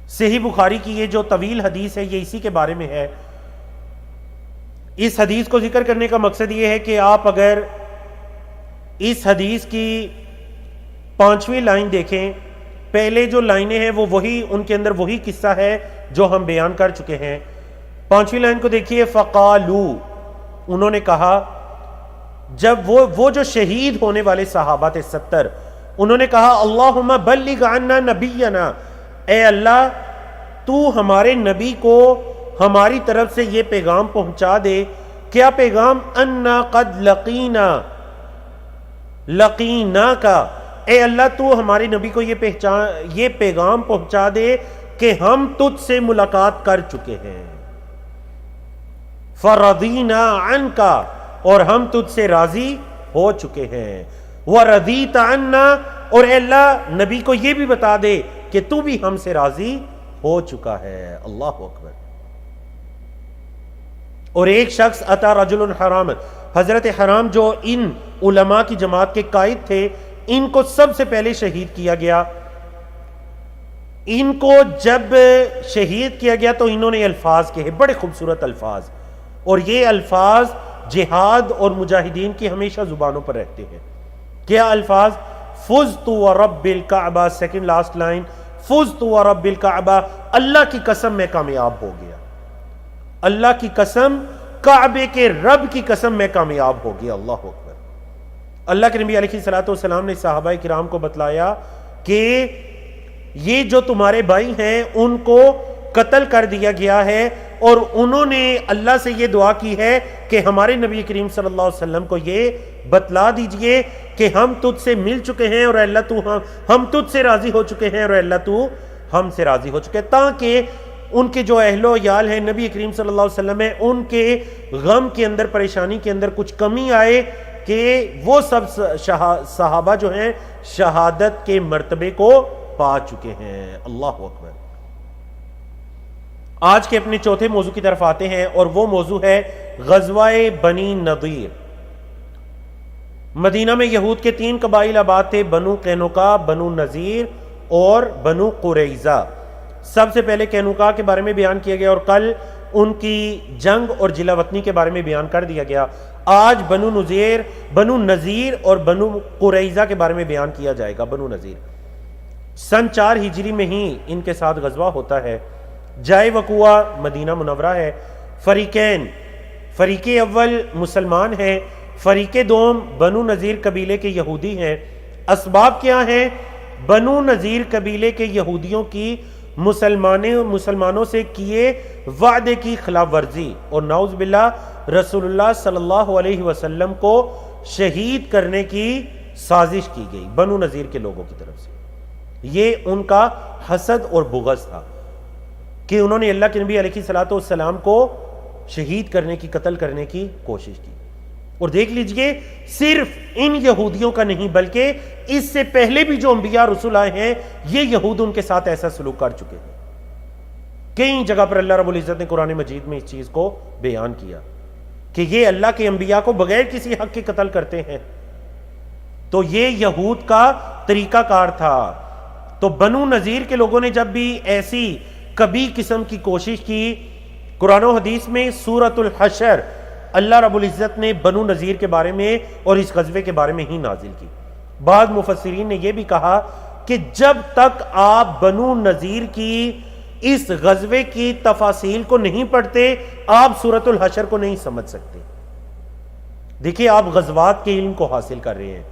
صحیح بخاری کی یہ جو طویل حدیث ہے یہ اسی کے بارے میں ہے۔ اس حدیث کو ذکر کرنے کا مقصد یہ ہے کہ آپ اگر اس حدیث کی 5ویں لائن دیکھیں، پہلے جو لائنیں ہیں وہ وہی، ان کے اندر وہی قصہ ہے جو ہم بیان کر چکے ہیں۔ 5ویں لائن کو دیکھیے، فقالو، انہوں نے کہا، جب وہ جو شہید ہونے والے صحابہ تھے 70، انہوں نے کہا اللہم بلغ عنا نبینا، اے اللہ تو ہمارے نبی کو ہماری طرف سے یہ پیغام پہنچا دے۔ کیا پیغام؟ انا قد لقینا کا، اے اللہ تو ہمارے نبی کو یہ پیغام پہنچا دے کہ ہم تجھ سے ملاقات کر چکے ہیں۔ فرضینا عنکا، اور ہم تجھ سے راضی ہو چکے ہیں۔ ورضیت عنا، اور اے اللہ نبی کو یہ بھی بتا دے کہ تو بھی ہم سے راضی ہو چکا ہے۔ اللہ اکبر۔ اور ایک شخص اتا رجل حرام، حضرت حرام جو ان علماء کی جماعت کے قائد تھے، ان کو سب سے پہلے شہید کیا گیا۔ ان کو جب شہید کیا گیا تو انہوں نے الفاظ کہے، بڑے خوبصورت الفاظ، اور یہ الفاظ جہاد اور مجاہدین کی ہمیشہ زبانوں پر رہتے ہیں۔ کیا الفاظ؟ فزت ورب الکعبہ، سیکنڈ لاسٹ لائن، فزت ورب الکعبہ، اللہ کی قسم میں کامیاب ہو گیا، اللہ کی قسم، کعبے کے رب کی قسم میں کامیاب ہو گیا۔ اللہ اکبر۔ اللہ کے نبی علیہ الصلوۃ والسلام نے صحابہ کرام کو بتلایا کہ یہ جو تمہارے بھائی ہیں ان کو قتل کر دیا گیا ہے، اور انہوں نے اللہ سے یہ دعا کی ہے کہ ہمارے نبی کریم صلی اللہ علیہ وسلم کو یہ بتلا دیجئے کہ ہم تجھ سے مل چکے ہیں، اور اللہ تو ہم تجھ سے راضی ہو چکے ہیں، اور اللہ تو ہم سے راضی ہو چکے ہیں، تاکہ ان کے جو اہل و عیال ہیں نبی کریم صلی اللہ علیہ وسلم ہے، ان کے غم کے اندر، پریشانی کے اندر کچھ کمی آئے، کہ وہ سب صحابہ جو ہیں شہادت کے مرتبے کو پا چکے ہیں۔ اللہ اکبر۔ آج کے اپنے چوتھے موضوع کی طرف آتے ہیں، اور وہ موضوع ہے غزوہ بنی نضیر۔ مدینہ میں یہود کے 3 قبائل آباد تھے، بنو قینوقا، بنو نذیر اور بنو قریظہ۔ سب سے پہلے قینوقا کے بارے میں بیان کیا گیا، اور کل ان کی جنگ اور جلا وطنی کے بارے میں بیان کر دیا گیا۔ آج بنو نذیر اور بنو قریظہ کے بارے میں بیان کیا جائے گا۔ بنو نذیر سن 4 ہجری میں ہی ان کے ساتھ غزوہ ہوتا ہے۔ جائے وقوع مدینہ منورہ ہے۔ فریقین، فریق اول مسلمان ہیں، فریق دوم بنو نذیر قبیلے کے یہودی ہیں۔ اسباب کیا ہیں؟ بنو نذیر قبیلے کے یہودیوں کی مسلمانوں سے کیے وعدے کی خلاف ورزی، اور نعوذ باللہ رسول اللہ صلی اللہ علیہ وسلم کو شہید کرنے کی سازش کی گئی بنو نذیر کے لوگوں کی طرف سے۔ یہ ان کا حسد اور بغض تھا کہ انہوں نے اللہ کے نبی علیہ الصلوۃ والسلام کو شہید کرنے کی، قتل کرنے کی کوشش کی۔ اور دیکھ لیجئے صرف ان یہودیوں کا نہیں بلکہ اس سے پہلے بھی جو انبیاء رسول آئے ہیں یہ یہود ان کے ساتھ ایسا سلوک کر چکے ہیں۔ کئی جگہ پر اللہ رب العزت نے قرآن مجید میں اس چیز کو بیان کیا کہ یہ اللہ کے انبیاء کو بغیر کسی حق کے قتل کرتے ہیں۔ تو یہ یہود کا طریقہ کار تھا۔ تو بنو نذیر کے لوگوں نے جب بھی ایسی کبھی قسم کی کوشش کی، قرآن و حدیث میں سورۃ الحشر اللہ رب العزت نے بنو نذیر کے بارے میں اور اس غزوے کے بارے میں ہی نازل کی۔ بعض مفسرین نے یہ بھی کہا کہ جب تک آپ بنو نذیر کی اس غزوے کی تفاصیل کو نہیں پڑھتے آپ سورۃ الحشر کو نہیں سمجھ سکتے۔ دیکھیے آپ غزوات کے علم کو حاصل کر رہے ہیں،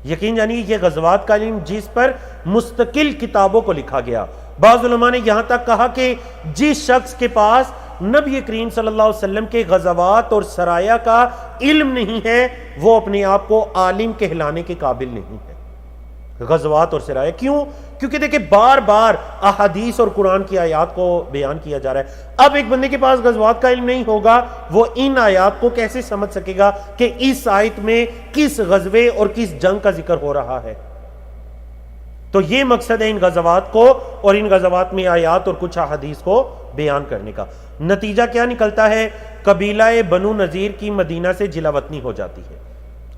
یقین جانیے یہ غزوات کا علم جس پر مستقل کتابوں کو لکھا گیا۔ بعض علماء نے یہاں تک کہا کہ جس شخص کے پاس نبی کریم صلی اللہ علیہ وسلم کے غزوات اور سرایا کا علم نہیں ہے وہ اپنے آپ کو عالم کہلانے کے قابل نہیں ہے۔ غزوات اور سرایا کیوں؟ کیونکہ دیکھیں بار بار احادیث اور قرآن کی آیات کو بیان کیا جا رہا ہے۔ اب ایک بندے کے پاس غزوات کا علم نہیں ہوگا وہ ان آیات کو کیسے سمجھ سکے گا کہ اس آیت میں کس غزوے اور کس جنگ کا ذکر ہو رہا ہے؟ تو یہ مقصد ہے ان غزوات کو اور ان غزوات میں آیات اور کچھ احادیث کو بیان کرنے کا۔ نتیجہ کیا نکلتا ہے؟ قبیلہ بنو نذیر کی مدینہ سے جلا وطنی ہو جاتی ہے،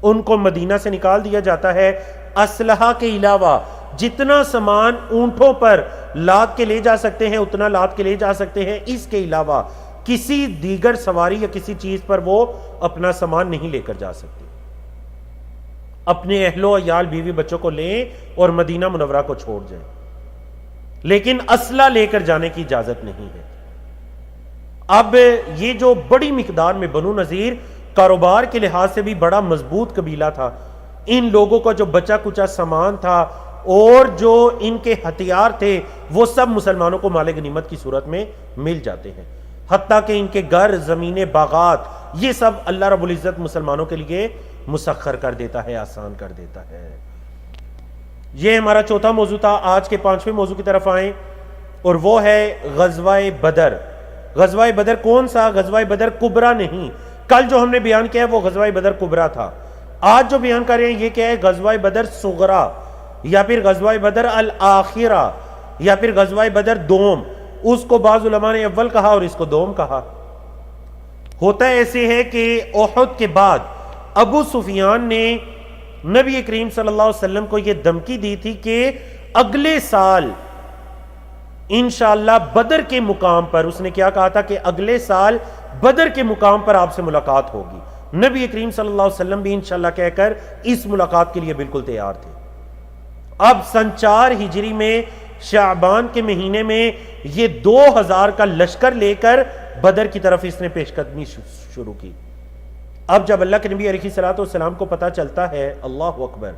ان کو مدینہ سے نکال دیا جاتا ہے۔ اسلحہ کے علاوہ جتنا سامان اونٹوں پر لاد کے لے جا سکتے ہیں اتنا لاد کے لے جا سکتے ہیں، اس کے علاوہ کسی دیگر سواری یا کسی چیز پر وہ اپنا سامان نہیں لے کر جا سکتے۔ اپنے اہل و عیال بیوی بچوں کو لیں اور مدینہ منورہ کو چھوڑ جائیں، لیکن اسلحہ لے کر جانے کی اجازت نہیں ہے۔ اب یہ جو بڑی مقدار میں بنو نذیر کاروبار کے لحاظ سے بھی بڑا مضبوط قبیلہ تھا، ان لوگوں کا جو بچا کچا سامان تھا اور جو ان کے ہتھیار تھے وہ سب مسلمانوں کو مال غنیمت کی صورت میں مل جاتے ہیں، حتیٰ کہ ان کے گھر، زمینیں، باغات، یہ سب اللہ رب العزت مسلمانوں کے لیے مسخر کر دیتا ہے، آسان کر دیتا ہے۔ یہ ہمارا چوتھا موضوع تھا۔ آج کے 5ویں موضوع کی طرف آئیں، اور وہ ہے غزوہ بدر۔ غزوہ بدر کون سا؟ غزوہ بدر کبریٰ نہیں، کل جو ہم نے بیان کیا ہے وہ غزوہ بدر کبریٰ تھا۔ آج جو بیان کر رہے ہیں یہ کیا ہے؟ غزوہ بدر صغریٰ، یا پھر غزوہ بدر الآخرہ، یا پھر غزوہ بدر دوم۔ اس کو بعض علماء نے اول کہا اور اس کو دوم کہا۔ ہوتا ایسے ہے کہ احد کے بعد ابو سفیان نے نبی کریم صلی اللہ علیہ وسلم کو یہ دھمکی دی تھی کہ اگلے سال انشاءاللہ بدر کے مقام پر، اس نے کیا کہا تھا کہ اگلے سال بدر کے مقام پر آپ سے ملاقات ہوگی۔ نبی کریم صلی اللہ علیہ وسلم بھی انشاءاللہ کہہ کر اس ملاقات کے لیے بالکل تیار تھے۔ اب سن 4 ہجری میں شعبان کے مہینے میں یہ 2000 کا لشکر لے کر بدر کی طرف اس نے پیش قدمی شروع کی۔ اب جب اللہ کے نبی علیہ السلام کو پتہ چلتا ہے، اللہ اکبر،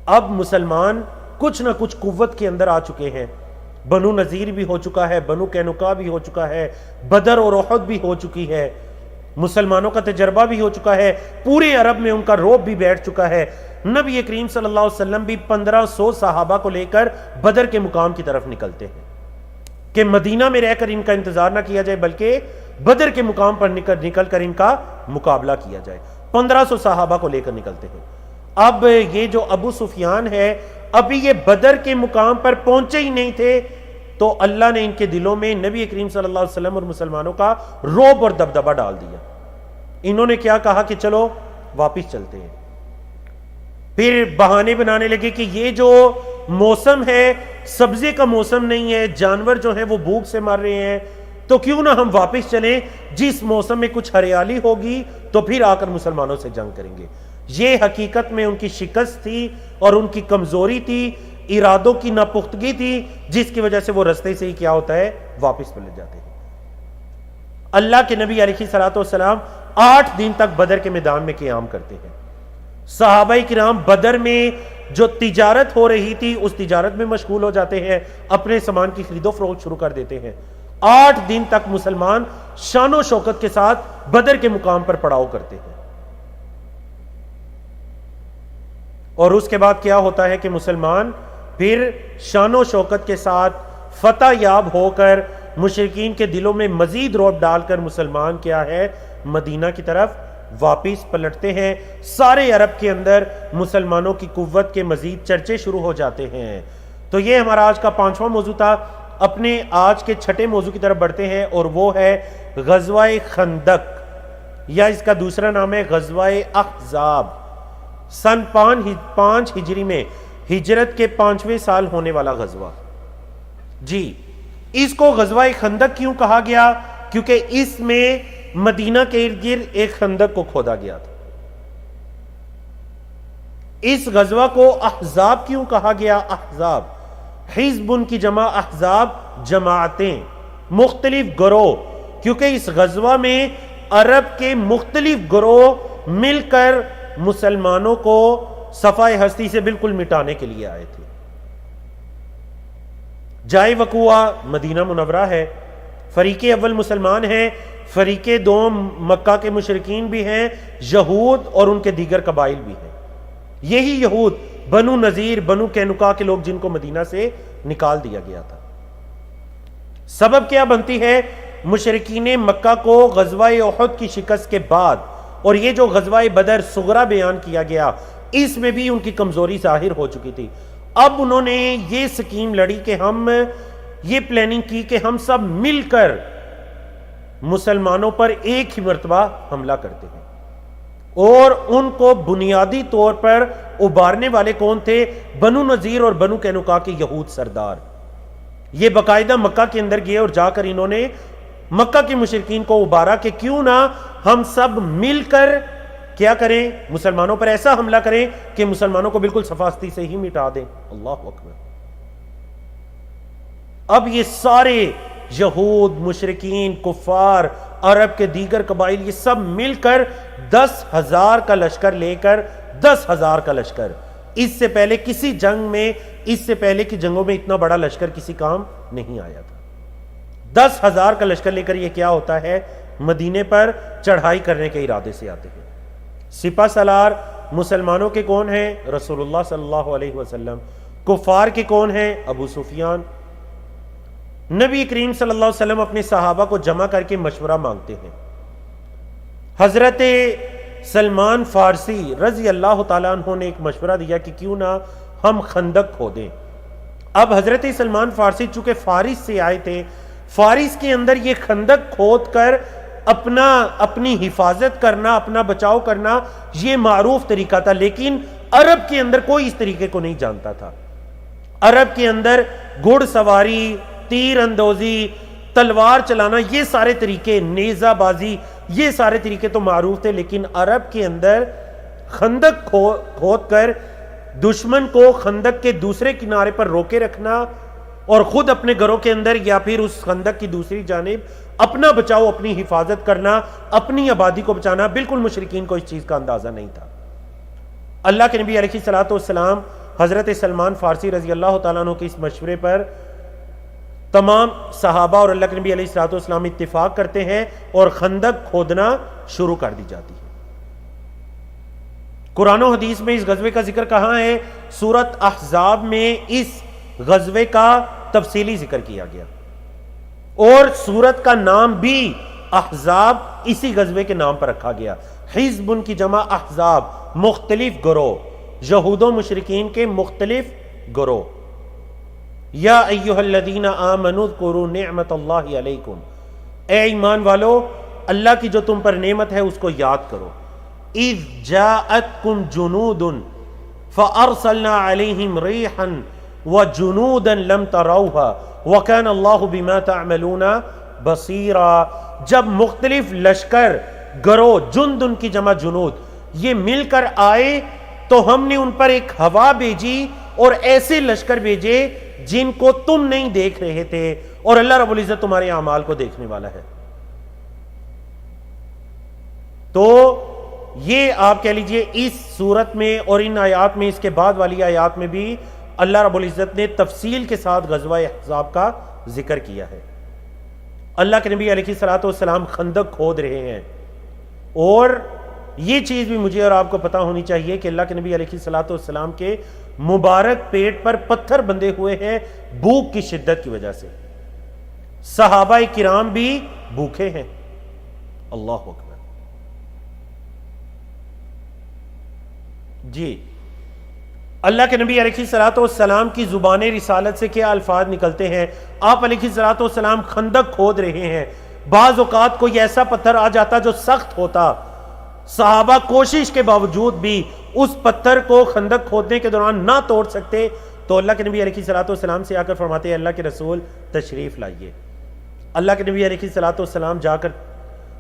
اب مسلمان کچھ نہ کچھ قوت کے اندر آ چکے ہیں، بنو نذیر بھی ہو چکا ہے، بنو قینقاع بھی ہو چکا ہے، بدر اور احد بھی ہو چکی ہے، مسلمانوں کا تجربہ بھی ہو چکا ہے، پورے عرب میں ان کا رعب بھی بیٹھ چکا ہے۔ نبی کریم صلی اللہ علیہ وسلم بھی 1500 صحابہ کو لے کر بدر کے مقام کی طرف نکلتے ہیں کہ مدینہ میں رہ کر ان کا انتظار نہ کیا جائے بلکہ بدر کے مقام پر نکل کر ان کا مقابلہ کیا جائے۔ 1500 صحابہ کو لے کر نکلتے ہیں۔ اب یہ جو ابو سفیان ہے، ابھی یہ بدر کے مقام پر پہنچے ہی نہیں تھے تو اللہ نے ان کے دلوں میں نبی کریم صلی اللہ علیہ وسلم اور مسلمانوں کا رعب اور دبدبہ ڈال دیا۔ انہوں نے کیا کہا کہ چلو واپس چلتے ہیں۔ پھر بہانے بنانے لگے کہ یہ جو موسم ہے سبزے کا موسم نہیں ہے، جانور جو ہیں وہ بھوک سے مر رہے ہیں، تو کیوں نہ ہم واپس چلیں، جس موسم میں کچھ ہریالی ہوگی تو پھر آ کر مسلمانوں سے جنگ کریں گے۔ یہ حقیقت میں ان کی شکست تھی اور ان کی کمزوری تھی، ارادوں کی ناپختگی تھی، جس کی وجہ سے وہ رستے سے ہی کیا ہوتا ہے، واپس پلٹ جاتے ہیں۔ اللہ کے نبی علیہ السلام 8 دن تک بدر کے میدان میں قیام کرتے ہیں۔ صحابہ کرام بدر میں جو تجارت ہو رہی تھی اس تجارت میں مشغول ہو جاتے ہیں، اپنے سامان کی خرید و فروخت شروع کر دیتے ہیں۔ 8 دن تک مسلمان شان و شوکت کے ساتھ بدر کے مقام پر پڑاؤ کرتے ہیں، اور اس کے بعد کیا ہوتا ہے کہ مسلمان پھر شان و شوکت کے ساتھ فتح یاب ہو کر مشرکین کے دلوں میں مزید رعب ڈال کر مسلمان کیا ہے، مدینہ کی طرف واپس پلٹتے ہیں۔ سارے عرب کے اندر مسلمانوں کی قوت کے مزید چرچے شروع ہو جاتے ہیں۔ تو یہ ہمارا آج کا 5واں موضوع تھا۔ اپنے آج کے 6ٹھے موضوع کی طرف بڑھتے ہیں، اور وہ ہے غزوہ خندق، یا اس کا دوسرا نام ہے غزوہ احزاب۔ سن 5 ہجری میں ہجرت کے 5ویں سال ہونے والا غزوہ۔ جی، اس کو غزوہ خندق کیوں کہا گیا؟ کیونکہ اس میں مدینہ کے ارد گرد ایک خندق کو کھودا گیا تھا۔ اس غزوہ کو احزاب کیوں کہا گیا؟ احزاب، حزب ان کی جمع، احزاب جماعتیں، مختلف گروہ، کیونکہ اس غزوہ میں عرب کے مختلف گروہ مل کر مسلمانوں کو صفائے ہستی سے بالکل مٹانے کے لیے آئے تھے۔ جائے وقوع مدینہ منورہ ہے، فریق اول مسلمان ہیں، فریق دوم مکہ کے مشرکین بھی ہیں، یہود اور ان کے دیگر قبائل بھی ہیں۔ یہی یہود بنو نذیر، بنو قینقاع کے لوگ جن کو مدینہ سے نکال دیا گیا تھا۔ سبب کیا بنتی ہے؟ مشرکین مکہ کو غزوہ احد کی شکست کے بعد، اور یہ جو غزوہ بدر صغریٰ بیان کیا گیا، اس میں بھی ان کی کمزوری ظاہر ہو چکی تھی۔ اب انہوں نے یہ سکیم لڑی کہ ہم یہ پلاننگ کی کہ ہم سب مل کر مسلمانوں پر ایک ہی مرتبہ حملہ کرتے ہیں۔ اور ان کو بنیادی طور پر ابھارنے والے کون تھے؟ بنو نذیر اور بنو قینقاع کے یہود سردار. یہ باقاعدہ مکہ کے اندر گئے اور جا کر انہوں نے مکہ کے مشرکین کو ابھارا کہ کیوں نہ ہم سب مل کر کیا کریں، مسلمانوں پر ایسا حملہ کریں کہ مسلمانوں کو بالکل صفاستی سے ہی مٹا دیں. اللہ اکبر. اب یہ سارے یہود، مشرکین، کفار، عرب کے دیگر قبائل، یہ سب مل کر 10,000 کا لشکر لے کر 10,000 کا لشکر. اس سے پہلے کسی جنگ میں، اس سے پہلے کی جنگوں میں اتنا بڑا لشکر کسی کام نہیں آیا تھا. 10,000 کا لشکر لے کر یہ کیا ہوتا ہے؟ مدینے پر چڑھائی کرنے کے ارادے سے آتے ہیں. سپہ سالار مسلمانوں کے کون ہیں؟ رسول اللہ صلی اللہ علیہ وسلم. کفار کے کون ہیں؟ ابو سفیان. نبی کریم صلی اللہ علیہ وسلم اپنے صحابہ کو جمع کر کے مشورہ مانگتے ہیں. حضرت سلمان فارسی رضی اللہ تعالیٰ عنہ نے ایک مشورہ دیا کہ کیوں نہ ہم خندق کھودیں. اب حضرت سلمان فارسی چونکہ فارس سے آئے تھے، فارس کے اندر یہ خندق کھود کر اپنی حفاظت کرنا، اپنا بچاؤ کرنا یہ معروف طریقہ تھا، لیکن عرب کے اندر کوئی اس طریقے کو نہیں جانتا تھا. عرب کے اندر گھڑ سواری، تیر اندوزی، تلوار چلانا، یہ سارے طریقے، نیزہ بازی، یہ سارے طریقے تو معروف تھے، لیکن عرب کے اندر خندق کھود کر دشمن کو خندق کے دوسرے کنارے پر روکے رکھنا اور خود اپنے گھروں کے اندر یا پھر اس خندق کی دوسری جانب اپنا بچاؤ، اپنی حفاظت کرنا، اپنی آبادی کو بچانا، بالکل مشرکین کو اس چیز کا اندازہ نہیں تھا. اللہ کے نبی علیہ الصلوۃ والسلام حضرت سلمان فارسی رضی اللہ تعالیٰ عنہ کے اس مشورے پر تمام صحابہ اور اللہ کے نبی علیہ الصلوۃ والسلام اتفاق کرتے ہیں اور خندق کھودنا شروع کر دی جاتی ہے. قرآن و حدیث میں اس غزوے کا ذکر کہاں ہے؟ سورۃ احزاب میں اس غزوے کا تفصیلی ذکر کیا گیا، اور سورت کا نام بھی احزاب اسی غزوے کے نام پر رکھا گیا. حزب ان کی جمع احزاب، مختلف گروہ، یہود و مشرکین کے مختلف گروہ. یا ایھا الذین آمنوا اذکروا نعمت اللہ علیکم، اے ایمان والو اللہ کی جو تم پر نعمت ہے اس کو یاد کرو. اذ جاءتکم جنود فارسلنا علیہم ریحا وجنودا لم تروها وکان اللہ بما تعملون بصیرا. جب مختلف لشکر، گروہ، جند ان کی جمع جنود، یہ مل کر آئے تو ہم نے ان پر ایک ہوا بھیجی اور ایسے لشکر بھیجے جن کو تم نہیں دیکھ رہے تھے، اور اللہ رب العزت تمہارے اعمال کو دیکھنے والا ہے. تو یہ آپ کہہ لیجئے اس صورت میں اور ان آیات میں، اس کے بعد والی آیات میں بھی اللہ رب العزت نے تفصیل کے ساتھ غزوہ احزاب کا ذکر کیا ہے. اللہ کے نبی علیہ الصلوۃ والسلام خندق کھود رہے ہیں، اور یہ چیز بھی مجھے اور آپ کو پتہ ہونی چاہیے کہ اللہ کے نبی علیہ الصلوۃ والسلام کے مبارک پیٹ پر پتھر بندھے ہوئے ہیں بھوک کی شدت کی وجہ سے. صحابہ کرام بھی بھوکے ہیں. اللہ اکبر. جی اللہ کے نبی علیہ الصلوۃ والسلام کی زبان رسالت سے کیا الفاظ نکلتے ہیں؟ آپ علیہ الصلوۃ والسلام خندق کھود رہے ہیں، بعض اوقات کوئی ایسا پتھر آ جاتا جو سخت ہوتا، صحابہ کوشش کے باوجود بھی اس پتھر کو خندق کھودنے کے دوران نہ توڑ سکتے، تو اللہ کے نبی علیہ الصلوۃ والسلام سے آ کر فرماتے ہیں اللہ کے رسول تشریف لائیے. اللہ کے نبی علیہ الصلوۃ والسلام جا کر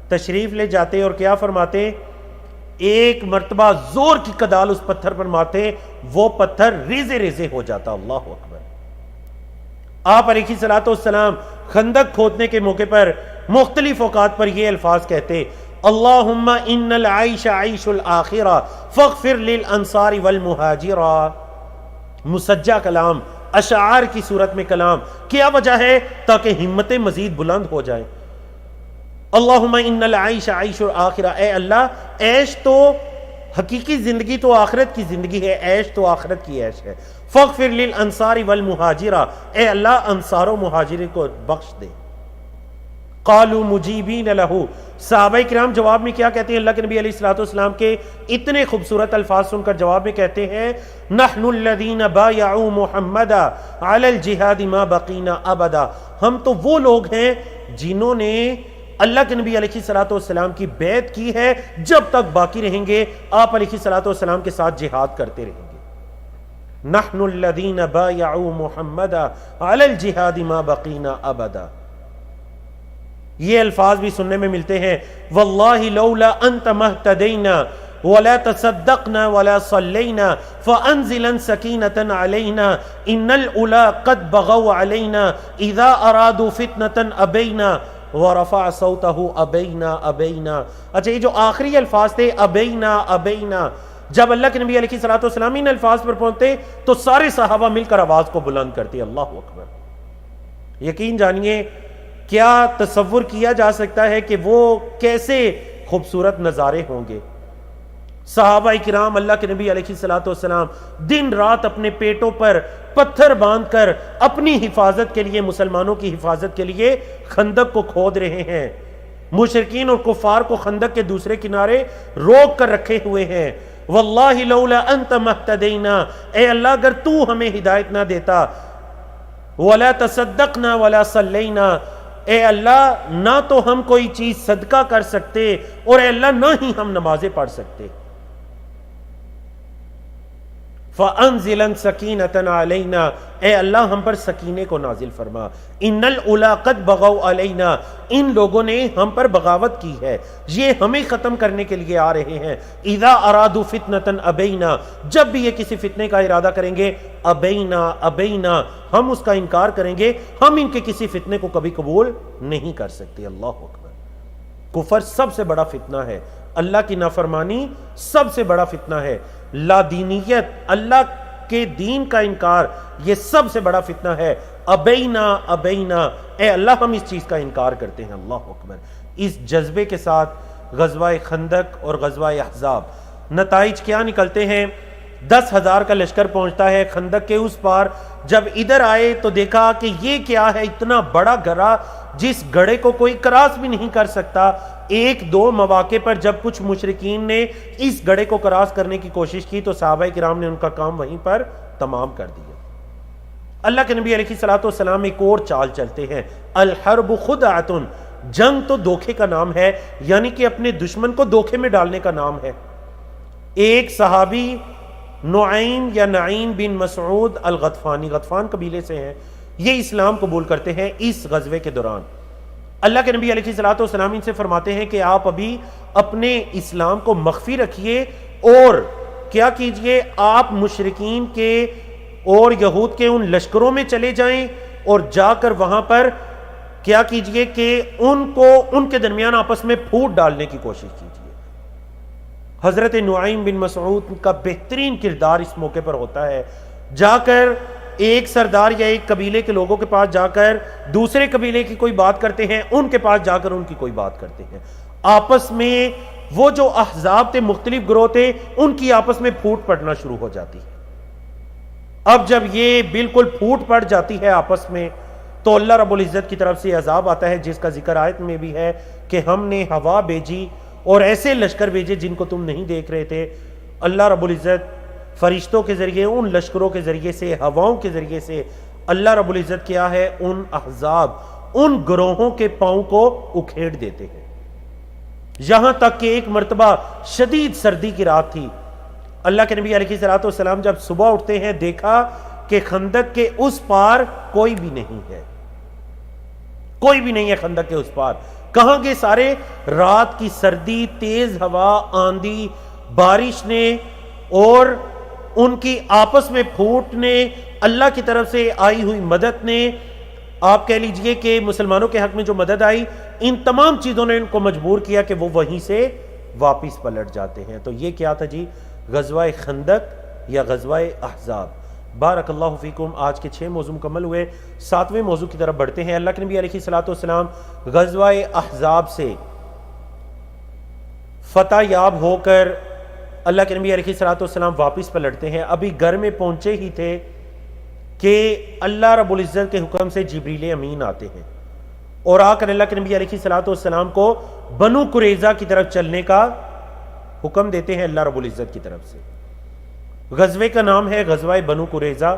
تشریف لے جاتے اور کیا فرماتے؟ ایک مرتبہ زور کی کدال اس پتھر پر مارتے، وہ پتھر ریزے ریزے ہو جاتا. اللہ اکبر. آپ علیہ الصلوۃ والسلام خندق کھودنے کے موقع پر مختلف اوقات پر یہ الفاظ کہتے، اللہم ان العیش عیش الآخرہ فاغفر للانصار والمہاجرہ. مسجع کلام، اشعار کی صورت میں کلام. کیا وجہ ہے؟ تاکہ ہمتیں مزید بلند ہو جائیں. اللہم ان العیش عیش الآخرہ، اے اللہ عیش تو حقیقی زندگی تو آخرت کی زندگی ہے، عیش تو آخرت کی عیش ہے. فاغفر للانصار والمہاجرہ، اے اللہ انصار و مہاجرین کو بخش دے. قالوا مجیبین لہ، صحابہ کرام جواب میں کیا کہتے ہیں؟ اللہ کے نبی علیہ الصلوۃ والسلام کے اتنے خوبصورت الفاظ سن کر جواب میں کہتے ہیں، نحن الذین بایعوا محمدا علی الجہاد ما بقینا ابدا. ہم تو وہ لوگ ہیں جنہوں نے اللہ کے نبی علیہ الصلوۃ والسلام کی بیعت کی ہے، جب تک باقی رہیں گے آپ علیہ الصلوۃ والسلام کے ساتھ جہاد کرتے رہیں گے۔ نحن الذین بایعوا محمدا علی الجہاد ما بقینا ابدا۔ یہ الفاظ بھی سننے میں ملتے ہیں، واللہ لولا انت مہتدینا ولا تصدقنا ولا صلینا فانزلا سکینة علینا ان الاولی قد بغوا علینا اذا ارادوا فتنة ابینا ورفع صوته ابینا ابینا۔ اچھا یہ جو آخری الفاظ تھے ابینا ابینا، جب اللہ کے نبی علیہ الصلوۃ والسلام ان الفاظ پر پہنچتے تو سارے صحابہ مل کر آواز کو بلند کرتے، اللہ اکبر۔ یقین جانیے کیا تصور کیا جا سکتا ہے کہ وہ کیسے خوبصورت نظارے ہوں گے۔ صحابہ کرام اللہ کے نبی علیہ الصلوۃ والسلام دن رات اپنے پیٹوں پر پتھر باندھ کر اپنی حفاظت کے لیے، مسلمانوں کی حفاظت کے لیے خندق کو کھود رہے ہیں، مشرکین اور کفار کو خندق کے دوسرے کنارے روک کر رکھے ہوئے ہیں۔ واللہ لولا انت مہتدینا، اے اللہ اگر تو ہمیں ہدایت نہ دیتا، ولا تصدقنا ولا صلینا، اے اللہ نہ تو ہم کوئی چیز صدقہ کر سکتے اور اے اللہ نہ ہی ہم نمازیں پڑھ سکتے۔ فَأَنزِلًا سَكِينَةً عَلَيْنَا، اے اللہ ہم پر سکینے کو نازل فرما۔ اِنَّ الْأُولَىٰ قَدْ بَغَوْا عَلَيْنَا، ان لوگوں نے ہم پر بغاوت کی ہے، یہ ہمیں ختم کرنے کے لیے آ رہے ہیں۔ اِذَا أَرَادُوا فِتْنَةً أَبَيْنَا، جب بھی یہ کسی فتنے کا ارادہ کریں گے، ابینا ابینا، ہم اس کا انکار کریں گے، ہم ان کے کسی فتنے کو کبھی قبول نہیں کر سکتے۔ اللہ اکبر۔ کفر سب سے بڑا فتنہ ہے، اللہ کی نافرمانی سب سے بڑا فتنہ ہے، لا دینیت، اللہ کے دین کا انکار، یہ سب سے بڑا فتنہ ہے۔ ابینا ابینا، اے اللہ ہم اس چیز کا انکار کرتے ہیں۔ اللہ اکبر۔ اس جذبے کے ساتھ غزوہ خندق اور غزوہ احزاب، نتائج کیا نکلتے ہیں؟ 10,000 کا لشکر پہنچتا ہے خندق کے اس پار، جب ادھر آئے تو دیکھا کہ یہ کیا ہے، اتنا بڑا گڑھا جس گڑھے کو کوئی کراس بھی نہیں کر سکتا۔ ایک دو مواقع پر جب کچھ مشرکین نے اس گڑھے کو کراس کرنے کی کوشش کی تو صحابہ کرام نے ان کا کام وہیں پر تمام کر دیا۔ اللہ کے نبی علیہ الصلوۃ والسلام ایک اور چال چلتے ہیں، الحرب خدعۃ، جنگ تو دھوکے کا نام ہے، یعنی کہ اپنے دشمن کو دھوکے میں ڈالنے کا نام ہے۔ ایک صحابی نعیم یا نعیم بن مسعود الغطفانی، غطفان قبیلے سے ہیں، یہ اسلام قبول کرتے ہیں اس غزوے کے دوران۔ اللہ کے نبی علیہ الصلوۃ والسلام ان سے فرماتے ہیں کہ آپ ابھی اپنے اسلام کو مخفی رکھیے اور کیا کیجئے، آپ مشرکین کے اور یہود کے ان لشکروں میں چلے جائیں اور جا کر وہاں پر کیا کیجئے کہ ان کے درمیان آپس میں پھوٹ ڈالنے کی کوشش کیجئے۔ حضرت نعیم بن مسعود کا بہترین کردار اس موقع پر ہوتا ہے، جا کر ایک سردار یا ایک قبیلے کے لوگوں کے پاس جا کر دوسرے قبیلے کی کوئی بات کرتے ہیں، ان کے پاس جا کر ان کی کوئی بات کرتے ہیں، آپس میں وہ جو احزاب تھے، مختلف گروہ تھے، ان کی آپس میں پھوٹ پڑنا شروع ہو جاتی ہے۔ اب جب یہ بالکل پھوٹ پڑ جاتی ہے آپس میں تو اللہ رب العزت کی طرف سے عذاب آتا ہے، جس کا ذکر آیت میں بھی ہے کہ ہم نے ہوا بھیجی اور ایسے لشکر بھیجے جن کو تم نہیں دیکھ رہے تھے۔ اللہ رب العزت فرشتوں کے ذریعے، ان لشکروں کے ذریعے سے، ہواؤں کے ذریعے سے اللہ رب العزت کیا ہے، ان احزاب، ان گروہوں کے پاؤں کو اکھیڑ دیتے ہیں، یہاں تک کہ ایک مرتبہ شدید سردی کی رات تھی۔ اللہ کے نبی علیہ الصلوۃ والسلام جب صبح اٹھتے ہیں دیکھا کہ خندق کے اس پار کوئی بھی نہیں ہے، کوئی بھی نہیں ہے خندق کے اس پار، کہاں گئے سارے؟ رات کی سردی، تیز ہوا، آندھی، بارش نے اور ان کی آپس میں پھوٹ نے، اللہ کی طرف سے آئی ہوئی مدد نے، آپ کہہ لیجئے کہ مسلمانوں کے حق میں جو مدد آئی، ان تمام چیزوں نے ان کو مجبور کیا کہ وہ وہیں سے واپس پلٹ جاتے ہیں۔ تو یہ کیا تھا جی؟ غزوہ خندق یا غزوہ احزاب۔ بارک اللہ فیکم۔ آج کے 6 موضوع مکمل ہوئے، 7ویں موضوع کی طرف بڑھتے ہیں۔ اللہ کے نبی علیہ الصلوۃ والسلام غزوہ احزاب سے فتح یاب ہو کر اللہ کے نبی علیہ الصلوۃ والسلام واپس پلٹتے ہیں۔ ابھی گھر میں پہنچے ہی تھے کہ اللہ رب العزت کے حکم سے جبریل امین آتے ہیں اور آ کر اللہ کے نبی علیہ الصلوۃ والسلام کو بنو قریظہ کی طرف چلنے کا حکم دیتے ہیں اللہ رب العزت کی طرف سے۔ غزوے کا نام ہے غزوہ بنو قریظہ،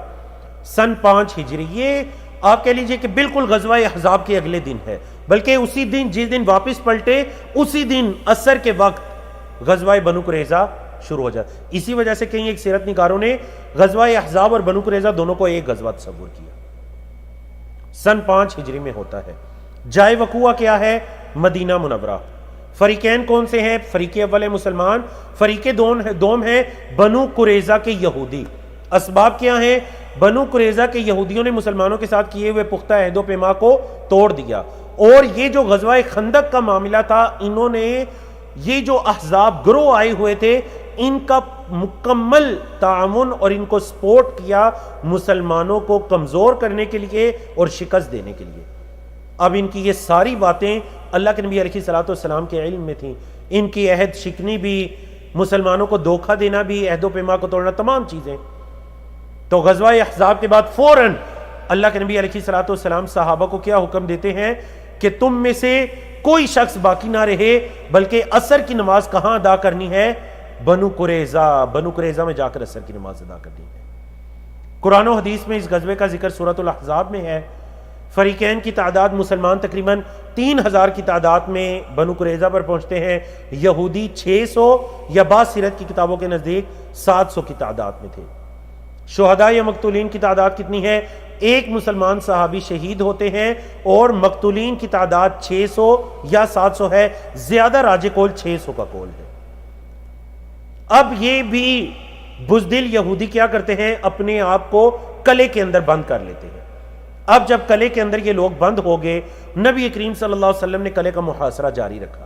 سن 5 ہجری۔ یہ آپ کہہ لیجئے کہ بالکل غزوہ احزاب کے اگلے دن ہے۔ بلکہ اسی دن جس دن واپس پلٹے اسی دن عصر کے وقت غزوہ بنو قریظہ شروع ہو جاتا. اسی وجہ سے کہیں ایک سیرت نگاروں نے غزوہ احزاب اور بنو قریظہ دونوں کو ایک غزوہ تصور کیا. سن 5 ہجری میں ہوتا ہے. جائے وقوع کیا ہے؟ مدینہ منورہ. فریقین کون سے ہیں؟ فریق اول ہے مسلمان، فریق دوم ہے بنو قریظہ کے یہودی. اسباب کیا ہیں؟ بنو قریظہ کے یہودیوں نے مسلمانوں کے ساتھ کیے ہوئے پختہ عہد و پیما کو توڑ دیا، اور یہ جو غزوہ خندق کا معاملہ تھا، انہوں نے یہ جو احزاب گروہ آئے ہوئے تھے ان کا مکمل تعاون اور ان کو سپورٹ کیا مسلمانوں کو کمزور کرنے کے لیے اور شکست دینے کے لیے. اب ان کی یہ ساری باتیں اللہ کے نبی علیہ الصلوۃ والسلام کے علم میں تھیں. ان کی عہد شکنی بھی، مسلمانوں کو دھوکہ دینا بھی، عہد و پیما کو توڑنا، تمام چیزیں. تو غزوہ احزاب کے بعد فوراً اللہ کے نبی علیہ الصلوۃ والسلام صحابہ کو کیا حکم دیتے ہیں کہ تم میں سے کوئی شخص باقی نہ رہے، بلکہ عصر کی نماز کہاں ادا کرنی ہے؟ بنو قریظہ میں جا کر عصر کی نماز ادا کرنی ہے. قرآن و حدیث میں اس غزوے کا ذکر سورۃ الاحزاب میں ہے. فریقین کی تعداد مسلمان تقریباً 3000 کی تعداد میں بنو قریظہ پر پہنچتے ہیں، یہودی 600 یا بعض سیرت کی کتابوں کے نزدیک 700 کی تعداد میں تھے. شہداء یا مقتولین کی تعداد کتنی ہے؟ ایک مسلمان صحابی شہید ہوتے ہیں، اور مقتولین کی تعداد 600 یا 700 ہے. زیادہ راجح قول 600 کا قول ہے. اب یہ بھی بزدل یہودی کیا کرتے ہیں؟ اپنے آپ کو قلعے کے اندر بند کر لیتے ہیں. اب جب قلعے کے اندر یہ لوگ بند ہو گئے، نبی کریم صلی اللہ علیہ وسلم نے قلعے کا محاصرہ جاری رکھا.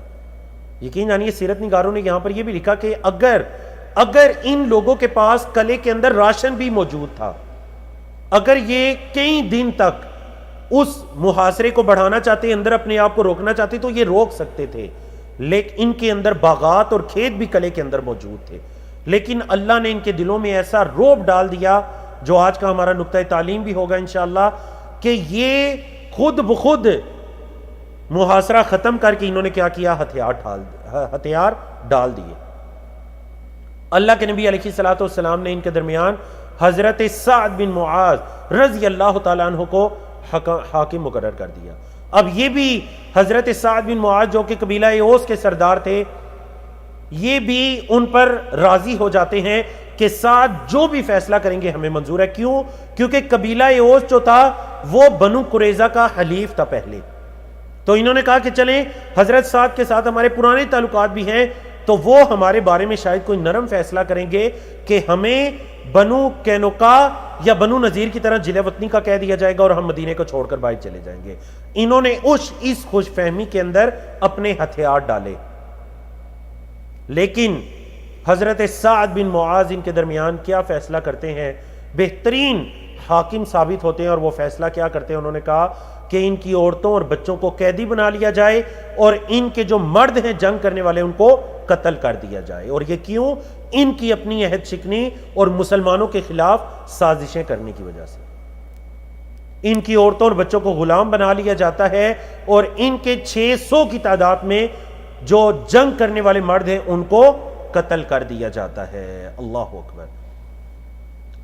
یقین جانیے سیرت نگاروں نے یہاں پر یہ بھی لکھا کہ اگر ان لوگوں کے پاس قلعے کے اندر راشن بھی موجود تھا، اگر یہ کئی دن تک اس محاصرے کو بڑھانا چاہتے، اندر اپنے آپ کو روکنا چاہتے، تو یہ روک سکتے تھے. لیکن ان کے اندر باغات اور کھیت بھی قلعے کے اندر موجود تھے. لیکن اللہ نے ان کے دلوں میں ایسا رعب ڈال دیا، جو آج کا ہمارا نقطہ تعلیم بھی ہوگا انشاءاللہ، کہ یہ خود بخود محاصرہ ختم کر کے انہوں نے کیا کیا؟ ہتھیار ڈال دیے. اللہ کے نبی علیہ الصلوۃ والسلام نے ان کے درمیان حضرت سعد بن معاذ رضی اللہ تعالیٰ عنہ کو حاکم مقرر کر دیا. اب یہ بھی حضرت سعد بن معاذ جو کہ قبیلہ اوس کے سردار تھے، یہ بھی ان پر راضی ہو جاتے ہیں کہ سعد جو بھی فیصلہ کریں گے ہمیں منظور ہے. کیوں؟ کیونکہ قبیلہ اوس جو تھا وہ بنو قریظہ کا حلیف تھا پہلے. تو انہوں نے کہا کہ چلیں حضرت سعد کے ساتھ ہمارے پرانے تعلقات بھی ہیں، تو وہ ہمارے بارے میں شاید کوئی نرم فیصلہ کریں گے کہ ہمیں بنو قینقاع یا بنو نذیر کی طرح جلے وطنی کا کہہ دیا جائے گا اور ہم مدینے کو چھوڑ کر باہر چلے جائیں گے. انہوں نے اس خوش فہمی کے اندر اپنے ہتھیار ڈالے. لیکن حضرت سعد بن معاذ ان کے درمیان کیا فیصلہ کرتے ہیں؟ بہترین حاکم ثابت ہوتے ہیں، اور وہ فیصلہ کیا کرتے ہیں؟ انہوں نے کہا کہ ان کی عورتوں اور بچوں کو قیدی بنا لیا جائے، اور ان کے جو مرد ہیں جنگ کرنے والے ان کو قتل کر دیا جائے. اور یہ کیوں؟ ان کی اپنی عہد شکنی اور مسلمانوں کے خلاف سازشیں کرنے کی وجہ سے. ان کی عورتوں اور بچوں کو غلام بنا لیا جاتا ہے، اور ان کے 600 کی تعداد میں جو جنگ کرنے والے مرد ہیں ان کو قتل کر دیا جاتا ہے. اللہ اکبر.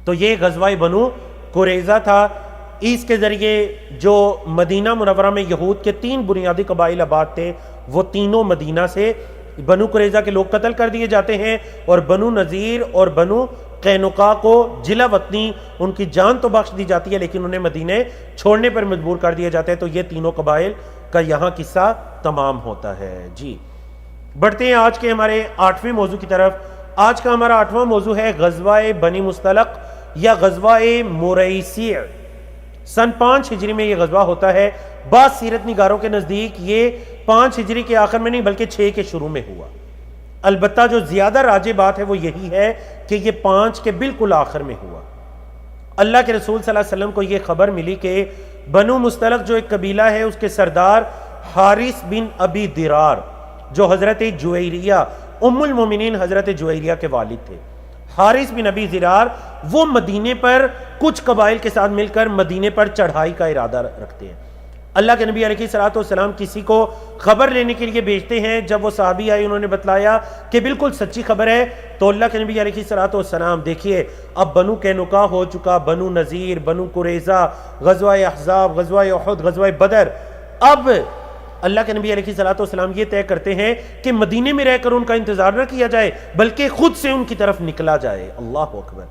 تو یہ غزوہ بنو قریظہ تھا. اس کے ذریعے جو مدینہ منورہ میں یہود کے 3 بنیادی قبائل آباد تھے، وہ تینوں مدینہ سے بنو قریظہ کے لوگ قتل کر دیے جاتے ہیں، اور بنو نذیر اور بنو قینقاع کو جلا وطنی ان کی جان تو بخش دی جاتی ہے، لیکن انہیں مدینہ چھوڑنے پر مجبور کر دیا جاتا ہے. تو یہ تینوں قبائل کا یہاں قصہ تمام ہوتا ہے. جی بڑھتے ہیں آج کے ہمارے 8ویں موضوع کی طرف. آج کا ہمارا 8واں موضوع ہے غزوہ بنی مستلق یا غزوہ مریسیع. سن 5 ہجری میں یہ غزوہ ہوتا ہے. بعض سیرت نگاروں کے نزدیک یہ 5 ہجری کے آخر میں نہیں بلکہ 6 کے شروع میں ہوا. البتہ جو زیادہ راجح بات ہے وہ یہی ہے کہ یہ 5 کے بالکل آخر میں ہوا. اللہ کے رسول صلی اللہ علیہ وسلم کو یہ خبر ملی کہ بنو مستلق جو ایک قبیلہ ہے، اس کے سردار حارث بن ابی درار، جو حضرت جویریہ ام المومنین حضرت جویریہ کے والد تھے، حارث بن ابی درار، وہ مدینے پر کچھ قبائل کے ساتھ مل کر مدینے پر چڑھائی کا ارادہ رکھتے ہیں. اللہ کے نبی علیہ الصلوۃ والسلام کسی کو خبر لینے کے لیے بھیجتے ہیں. جب وہ صحابی آئے انہوں نے بتلایا کہ بالکل سچی خبر ہے. تو اللہ کے نبی علیہ الصلوۃ والسلام دیکھیے اب بنو قینقاع ہو چکا، بنو نذیر، بنو قریظہ، غزوہ احزاب، غزوہ احد، غزوہ بدر. اب اللہ کے نبی علیہ الصلوۃ والسلام یہ طے کرتے ہیں کہ مدینے میں رہ کر ان کا انتظار نہ کیا جائے بلکہ خود سے ان کی طرف نکلا جائے. اللہ اکبر.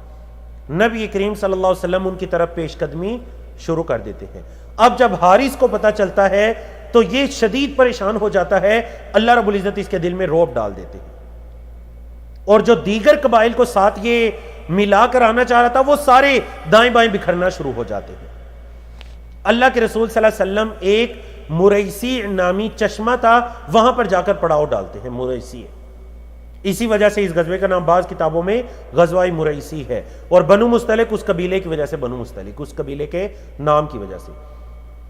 نبی کریم صلی اللہ علیہ وسلم ان کی طرف پیش قدمی شروع کر دیتے ہیں. اب جب حارث کو پتہ چلتا ہے تو یہ شدید پریشان ہو جاتا ہے. اللہ رب العزت اس کے دل میں رعب ڈال دیتے ہیں اور جو دیگر قبائل کو ساتھ یہ ملا کر آنا چاہ رہا تھا وہ سارے دائیں بائیں بکھرنا شروع ہو جاتے ہیں. اللہ کے رسول صلی اللہ علیہ وسلم ایک مریسی نامی چشمہ تھا وہاں پر جا کر پڑاؤ ڈالتے ہیں. مریسی, اسی وجہ سے اس غزوے کا نام بعض کتابوں میں غزوہ مریسی ہے. اور بنو مستلق اس قبیلے کی وجہ سے بنو مستلق, اس قبیلے کے نام کی وجہ سے.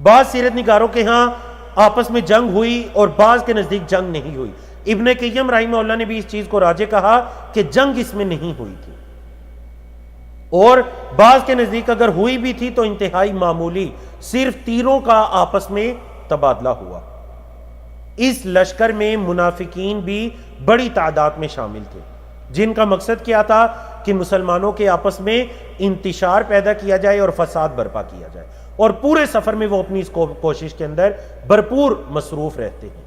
بعض سیرت نگاروں کے ہاں آپس میں جنگ ہوئی اور بعض کے نزدیک جنگ نہیں ہوئی. ابن قیم رحمہ اللہ نے بھی اس چیز کو راجح کہا کہ جنگ اس میں نہیں ہوئی تھی, اور بعض کے نزدیک اگر ہوئی بھی تھی تو انتہائی معمولی, صرف تیروں کا آپس میں تبادلہ ہوا. اس لشکر میں منافقین بھی بڑی تعداد میں شامل تھے جن کا مقصد کیا تھا کہ مسلمانوں کے آپس میں انتشار پیدا کیا جائے اور فساد برپا کیا جائے, اور پورے سفر میں وہ اپنی اس کوشش کے اندر بھرپور مصروف رہتے ہیں.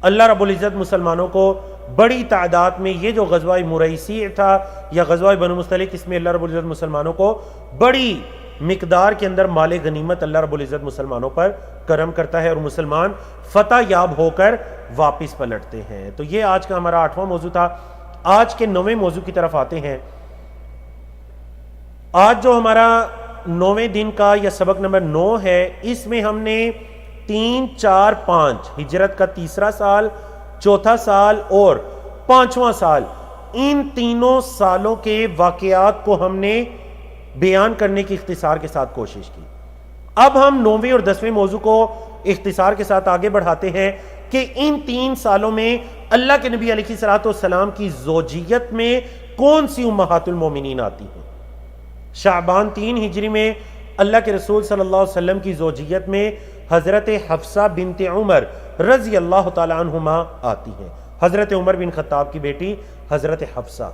اللہ رب العزت مسلمانوں کو بڑی تعداد میں, یہ جو غزوہ مریسی تھا یا غزوہ بنو مستلق, اس میں اللہ رب العزت مسلمانوں کو بڑی مقدار کے اندر مال غنیمت اللہ رب العزت مسلمانوں پر کرم کرتا ہے اور مسلمان فتح یاب ہو کر واپس پلٹتے ہیں. تو یہ آج کا ہمارا 8واں موضوع تھا. آج کے 9ویں موضوع کی طرف آتے ہیں. آج جو ہمارا 9ویں دن کا یا سبق نمبر 9 ہے, اس میں ہم نے 3, 4, 5 ہجرت کا تیسرا سال, چوتھا سال اور 5واں سال, ان تینوں سالوں کے واقعات کو ہم نے بیان کرنے کی اختصار کے ساتھ کوشش کی. اب ہم 9ویں اور 10ویں موضوع کو اختصار کے ساتھ آگے بڑھاتے ہیں کہ ان 3 سالوں میں اللہ کے نبی علیہ الصلوۃ والسلام کی زوجیت میں کون سی امہات المومنین آتی ہیں. شعبان 3 ہجری میں اللہ کے رسول صلی اللہ علیہ وسلم کی زوجیت میں حضرت حفصہ بنت عمر رضی اللہ تعالی عنہما آتی ہیں. حضرت عمر بن خطاب کی بیٹی حضرت حفصہ.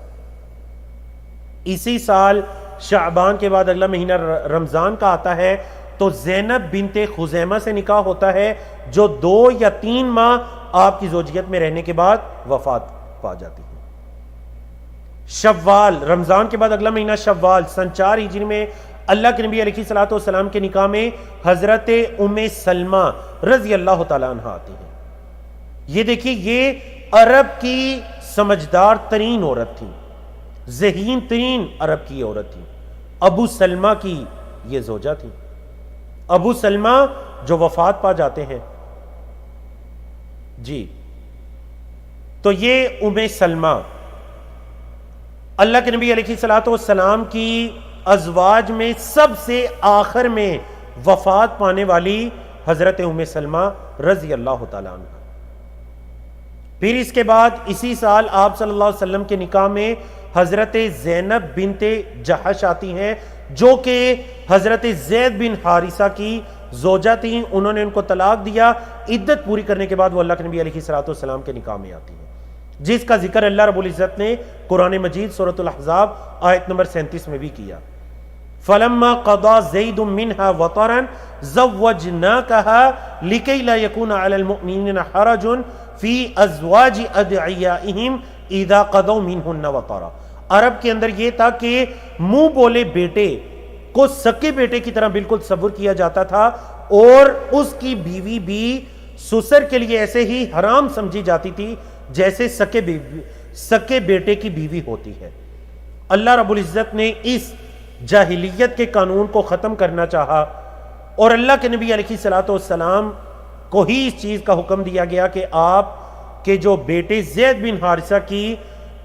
اسی سال شعبان کے بعد اگلا مہینہ رمضان کا آتا ہے تو زینب بنت خزیمہ سے نکاح ہوتا ہے جو 2 یا 3 ماہ آپ کی زوجیت میں رہنے کے بعد وفات پا جاتی ہے. شوال, رمضان کے بعد اگلا مہینہ شوال, سن 4 ہجری میں اللہ کے نبی علیہ الصلوۃ والسلام کے نکاح میں حضرت ام سلمہ رضی اللہ تعالی عنہ آتی ہیں. یہ دیکھیے, یہ عرب کی سمجھدار ترین عورت تھی, ذہین ترین عرب کی عورت تھی. ابو سلمہ کی یہ زوجہ تھی. ابو سلمہ جو وفات پا جاتے ہیں. جی, تو یہ ام سلمہ اللہ کے نبی علیہ الصلوۃ والسلام کی ازواج میں سب سے آخر میں وفات پانے والی حضرت ام سلمہ رضی اللہ تعالیٰ عنہ. پھر اس کے بعد اسی سال آپ صلی اللہ علیہ وسلم کے نکاح میں حضرت زینب بنت جحش آتی ہیں جو کہ حضرت زید بن حارثہ کی زوجہ تھیں. انہوں نے ان کو طلاق دیا. عدت پوری کرنے کے بعد وہ اللہ کے نبی علیہ الصلوۃ والسلام کے نکاح میں آتی ہیں, جس کا ذکر اللہ رب العزت نے قرآن مجید سورۃ الاحزاب آیت نمبر 37 میں بھی کیا. فَلَمَّا قَضَى زَيْدٌ مِّنْهَا وَطَرًا زَوَّجْنَاكَهَا لِكَيْ لَا يَكُونَ عَلَى الْمُؤْمِنِينَ حَرَجٌ فِي أَزْوَاجِ أَدْعِيَائِهِمْ إِذَا قَضَوْا مِنْهُنَّ وَطَرًا. عرب کے اندر یہ تھا کہ منہ بولے بیٹے کو سکے بیٹے کی طرح بالکل تصور کیا جاتا تھا, اور اس کی بیوی بھی سسر کے لیے ایسے ہی حرام سمجھی جاتی تھی جیسے سکے بیٹے کی بیوی ہوتی ہے. اللہ رب العزت نے اس جاہلیت کے قانون کو ختم کرنا چاہا اور اللہ کے نبی علیہ الصلوۃ والسلام کو ہی اس چیز کا حکم دیا گیا کہ آپ کے جو بیٹے زید بن حارثہ کی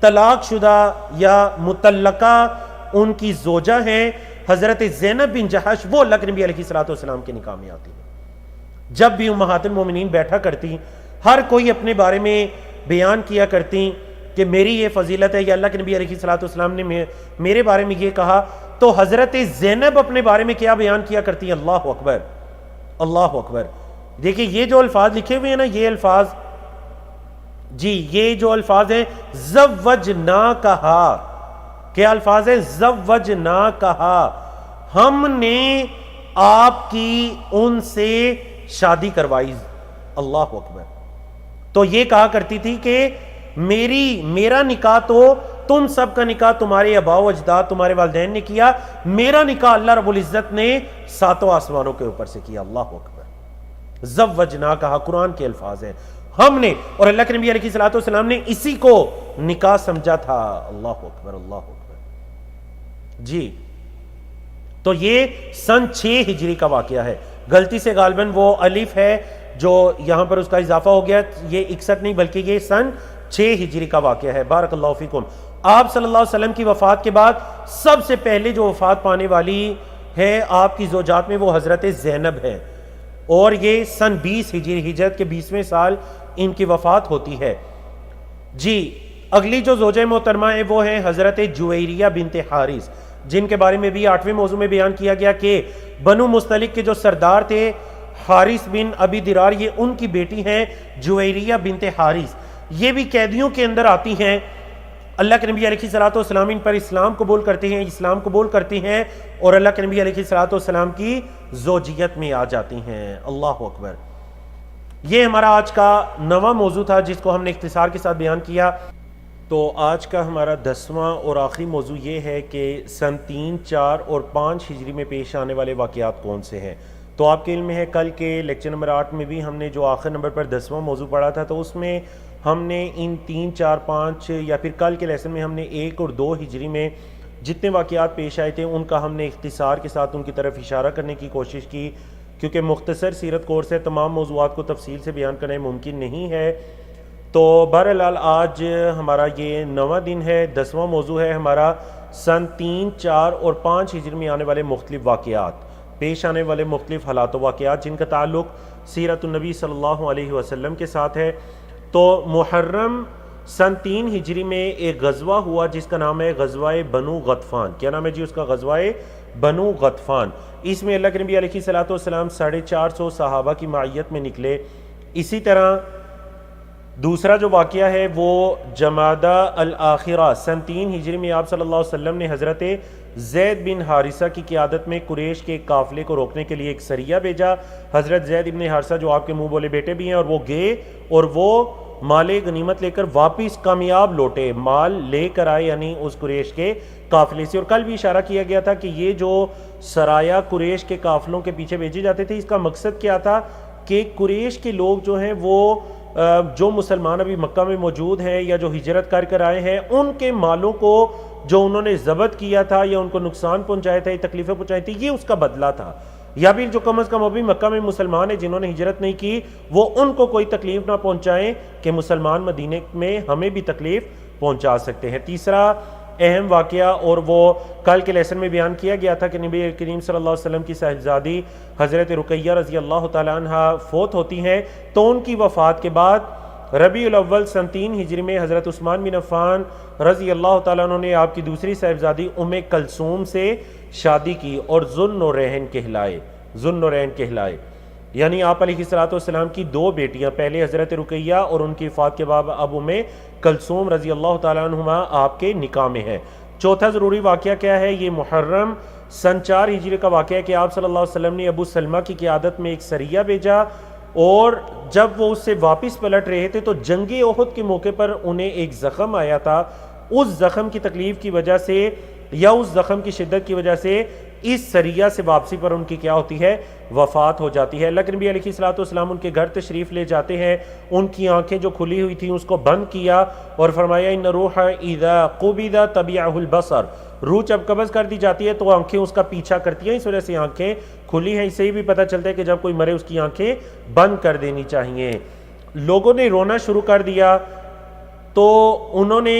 طلاق شدہ یا مطلقہ ان کی زوجہ ہیں حضرت زینب بن جحش, وہ اللہ کے نبی علیہ الصلوۃ والسلام کے نکاح میں آتی ہیں. جب بھی امہات المومنین بیٹھا کرتی, ہر کوئی اپنے بارے میں بیان کیا کرتی کہ میری یہ فضیلت ہے یا اللہ کے نبی علیہ الصلوۃ والسلام نے میرے بارے میں یہ کہا, تو حضرت زینب اپنے بارے میں کیا بیان کیا کرتی ہیں؟ اللہ اکبر, اللہ اکبر. دیکھیں یہ جو الفاظ لکھے ہوئے ہیں نا, یہ الفاظ, جی یہ جو الفاظ ہیں زوجناکہا, کیا الفاظ ہیں؟ زوجناکہا, ہم نے آپ کی ان سے شادی کروائی. اللہ اکبر. تو یہ کہا کرتی تھی کہ میرا نکاح تو تم سب کا نکاح تمہارے آباء و اجداد تمہارے والدین نے کیا, میرا نکاح اللہ رب العزت نے ساتوں آسمانوں کے اوپر سے کیا. اللہ اکبر. زوجنا کہا, قرآن کے الفاظ ہیں, ہم نے اور اللہ کے نبی علیہ الصلوۃ والسلام نے اسی کو نکاح سمجھا تھا. اللہ اکبر اللہ اکبر. جی تو یہ سن 6 ہجری کا واقعہ ہے. غلطی سے غالباً وہ الف ہے جو یہاں پر اس کا اضافہ ہو گیا, یہ 61 نہیں بلکہ یہ سن 6 ہجری کا واقعہ ہے. بارک اللہ فیکم. آپ صلی اللہ علیہ وسلم کی وفات کے بعد سب سے پہلے جو وفات پانے والی ہے آپ کی زوجات میں وہ حضرت زینب ہے, اور یہ سن 20 ہجری ہجرت کے 20ویں سال ان کی وفات ہوتی ہے. جی اگلی جو زوجہ محترمہ ہے وہ ہیں حضرت جویریہ بنت حارث, جن کے بارے میں بھی 8ویں موضوع میں بیان کیا گیا کہ بنو مستلق کے جو سردار تھے حارث بن ابی درار, یہ ان کی بیٹی ہیں جویریہ بنت حارث. یہ بھی قیدیوں کے اندر آتی ہیں. اللہ کے نبی علیہ الصلوۃ والسلام ان پر اسلام قبول کرتے ہیں اور اللہ کے نبی علیہ الصلوۃ والسلام کی زوجیت میں آ جاتی ہیں. اللہ اکبر. یہ ہمارا آج کا 9واں موضوع تھا جس کو ہم نے اختصار کے ساتھ بیان کیا. تو آج کا ہمارا 10واں اور آخری موضوع یہ ہے کہ سن 3, 4 اور 5 ہجری میں پیش آنے والے واقعات کون سے ہیں. تو آپ کے علم میں ہے کل کے لیکچر نمبر 8 میں بھی ہم نے جو آخر نمبر پر 10واں موضوع پڑھا تھا تو اس میں ہم نے ان 3, 4, 5 یا پھر کل کے لیسن میں ہم نے 1 اور 2 ہجری میں جتنے واقعات پیش آئے تھے ان کا ہم نے اختصار کے ساتھ ان کی طرف اشارہ کرنے کی کوشش کی, کیونکہ مختصر سیرت کورس ہے, تمام موضوعات کو تفصیل سے بیان کرنا ممکن نہیں ہے. تو بہرحال آج ہمارا یہ 9واں دن ہے. 10واں موضوع ہے ہمارا سن 3, 4 اور 5 ہجری میں آنے والے مختلف واقعات, پیش آنے والے مختلف حالات و واقعات جن کا تعلق سیرت النبی صلی اللہ علیہ وسلم کے ساتھ ہے. تو محرم سن 3 ہجری میں ایک غزوہ ہوا جس کا نام ہے غزوہ بنو غطفان. کیا نام ہے جی اس کا؟ غزوہ بنو غطفان. اس میں اللہ کے نبی علیہ الصلوۃ والسلام 450 صحابہ کی معیت میں نکلے. اسی طرح دوسرا جو واقعہ ہے وہ جمادہ الاخرہ سن 3 ہجری میں آپ صلی اللہ علیہ وسلم نے حضرت زید بن حارثہ کی قیادت میں قریش کے قافلے کو روکنے کے لیے ایک سریہ بھیجا. حضرت زید بن حارثہ جو آپ کے منہ بولے بیٹے بھی ہیں, اور وہ گئے اور وہ مال غنیمت لے کر واپس کامیاب لوٹے, مال لے کر آئے یعنی اس قریش کے قافلے سے. اور کل بھی اشارہ کیا گیا تھا کہ یہ جو سرایا قریش کے قافلوں کے پیچھے بھیجے جاتے تھے اس کا مقصد کیا تھا کہ قریش کے لوگ جو ہیں وہ جو مسلمان ابھی مکہ میں موجود ہیں یا جو ہجرت کر آئے ہیں ان کے مالوں کو جو انہوں نے ضبط کیا تھا یا ان کو نقصان پہنچایا تھا یا تکلیفیں پہنچائی تھی, یہ اس کا بدلہ تھا. یا پھر جو کم از کم ابھی مکہ میں مسلمان ہیں جنہوں نے ہجرت نہیں کی وہ ان کو کوئی تکلیف نہ پہنچائیں کہ مسلمان مدینے میں ہمیں بھی تکلیف پہنچا سکتے ہیں. تیسرا اہم واقعہ اور وہ کل کے لیسن میں بیان کیا گیا تھا کہ نبی کریم صلی اللہ علیہ وسلم کی صاحبزادی حضرت رقیہ رضی اللہ تعالیٰ عنہ فوت ہوتی ہیں. تو ان کی وفات کے بعد ربیع الاول سن 3 ہجری میں حضرت عثمان بن عفان رضی اللہ تعالیٰ عنہ نے آپ کی دوسری صاحبزادی ام کلثوم سے شادی کی اور ذوالنورین کہلائے. یعنی آپ علیہ الصلوۃ والسلام کی 2 بیٹیاں, پہلے حضرت رقیہ اور ان کی وفات کے بعد اب ام کلثوم رضی اللہ تعالیٰ عنہما آپ کے نکاح میں ہے. چوتھا ضروری واقعہ کیا ہے؟ یہ محرم سن 4 ہجری کا واقعہ ہے کہ آپ صلی اللہ علیہ وسلم نے ابو سلمہ کی قیادت میں ایک سریہ بھیجا, اور جب وہ اس سے واپس پلٹ رہے تھے تو جنگ احد کے موقع پر انہیں ایک زخم آیا تھا. اس زخم کی تکلیف کی وجہ سے یا اس زخم کی شدت کی وجہ سے اس سریہ سے واپسی پر ان کی کیا ہوتی ہے؟ وفات ہو جاتی ہے. اللہ کے نبی علیہ الصلوۃ والسلام ان کے گھر تشریف لے جاتے ہیں, ان کی آنکھیں جو کھلی ہوئی تھیں اس کو بند کیا اور فرمایا ان روح اذا قبض تبعه البصر, روح جب قبض کر دی جاتی ہے تو آنکھیں اس کا پیچھا کرتی ہیں, اس وجہ سے آنکھیں کھلی ہیں. اس سے ہی بھی پتہ چلتا ہے کہ جب کوئی مرے اس کی آنکھیں بند کر دینی چاہیے. لوگوں نے رونا شروع کر دیا تو انہوں نے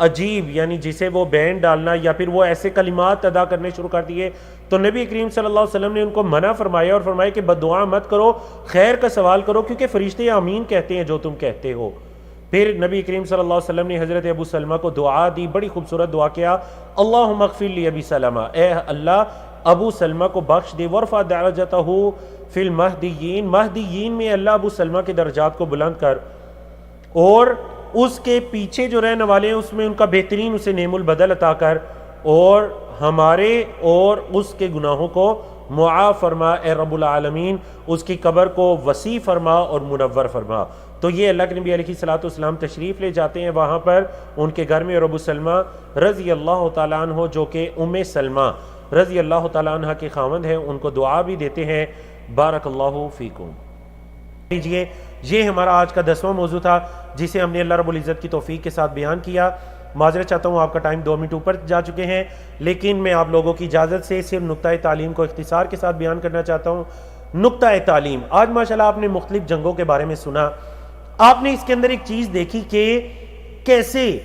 عجیب یعنی جسے وہ بین ڈالنا یا پھر وہ ایسے کلمات ادا کرنے شروع کر دیے. تو نبی کریم صلی اللہ علیہ وسلم نے ان کو منع فرمایا اور فرمایا کہ بددعا مت کرو, خیر کا سوال کرو, کیونکہ فرشتے آمین کہتے ہیں جو تم کہتے ہو. پھر نبی کریم صلی اللہ علیہ وسلم نے حضرت ابو سلمہ کو دعا دی, بڑی خوبصورت دعا کیا, اللہم اغفر لی ابی سلمہ, اے اللہ ابو سلمہ کو بخش دے, ورفع درجتہ فی المہدیین, مہدیین میں اللہ ابو سلمہ کے درجات کو بلند کر, اور اس کے پیچھے جو رہنے والے ہیں اس میں ان کا بہترین اسے نعم البدل عطا کر, اور ہمارے اور اس کے گناہوں کو معاف فرما اے رب العالمین، اس کی قبر کو وسیع فرما اور منور فرما۔ تو یہ اللہ کے نبی علیہ الصلوۃ والسلام تشریف لے جاتے ہیں وہاں پر ان کے گھر میں، اور ابو سلمہ رضی اللہ تعالیٰ عنہ جو کہ ام سلمہ رضی اللہ تعالیٰ عنہ کے خاوند ہیں، ان کو دعا بھی دیتے ہیں۔ بارک اللہ فیکم۔ لیجیے، یہ ہمارا آج کا 10واں موضوع تھا جسے ہم نے اللہ رب العزت کی توفیق کے ساتھ بیان کیا۔ معذرت چاہتا ہوں، آپ کا ٹائم 2 منٹ اوپر جا چکے ہیں، لیکن میں آپ لوگوں کی اجازت سے صرف نقطہ تعلیم کو اختصار کے ساتھ بیان کرنا چاہتا ہوں۔ نقطہ تعلیم، آج ماشاءاللہ آپ نے مختلف جنگوں کے بارے میں سنا، آپ نے اس کے اندر ایک چیز دیکھی کہ کیسے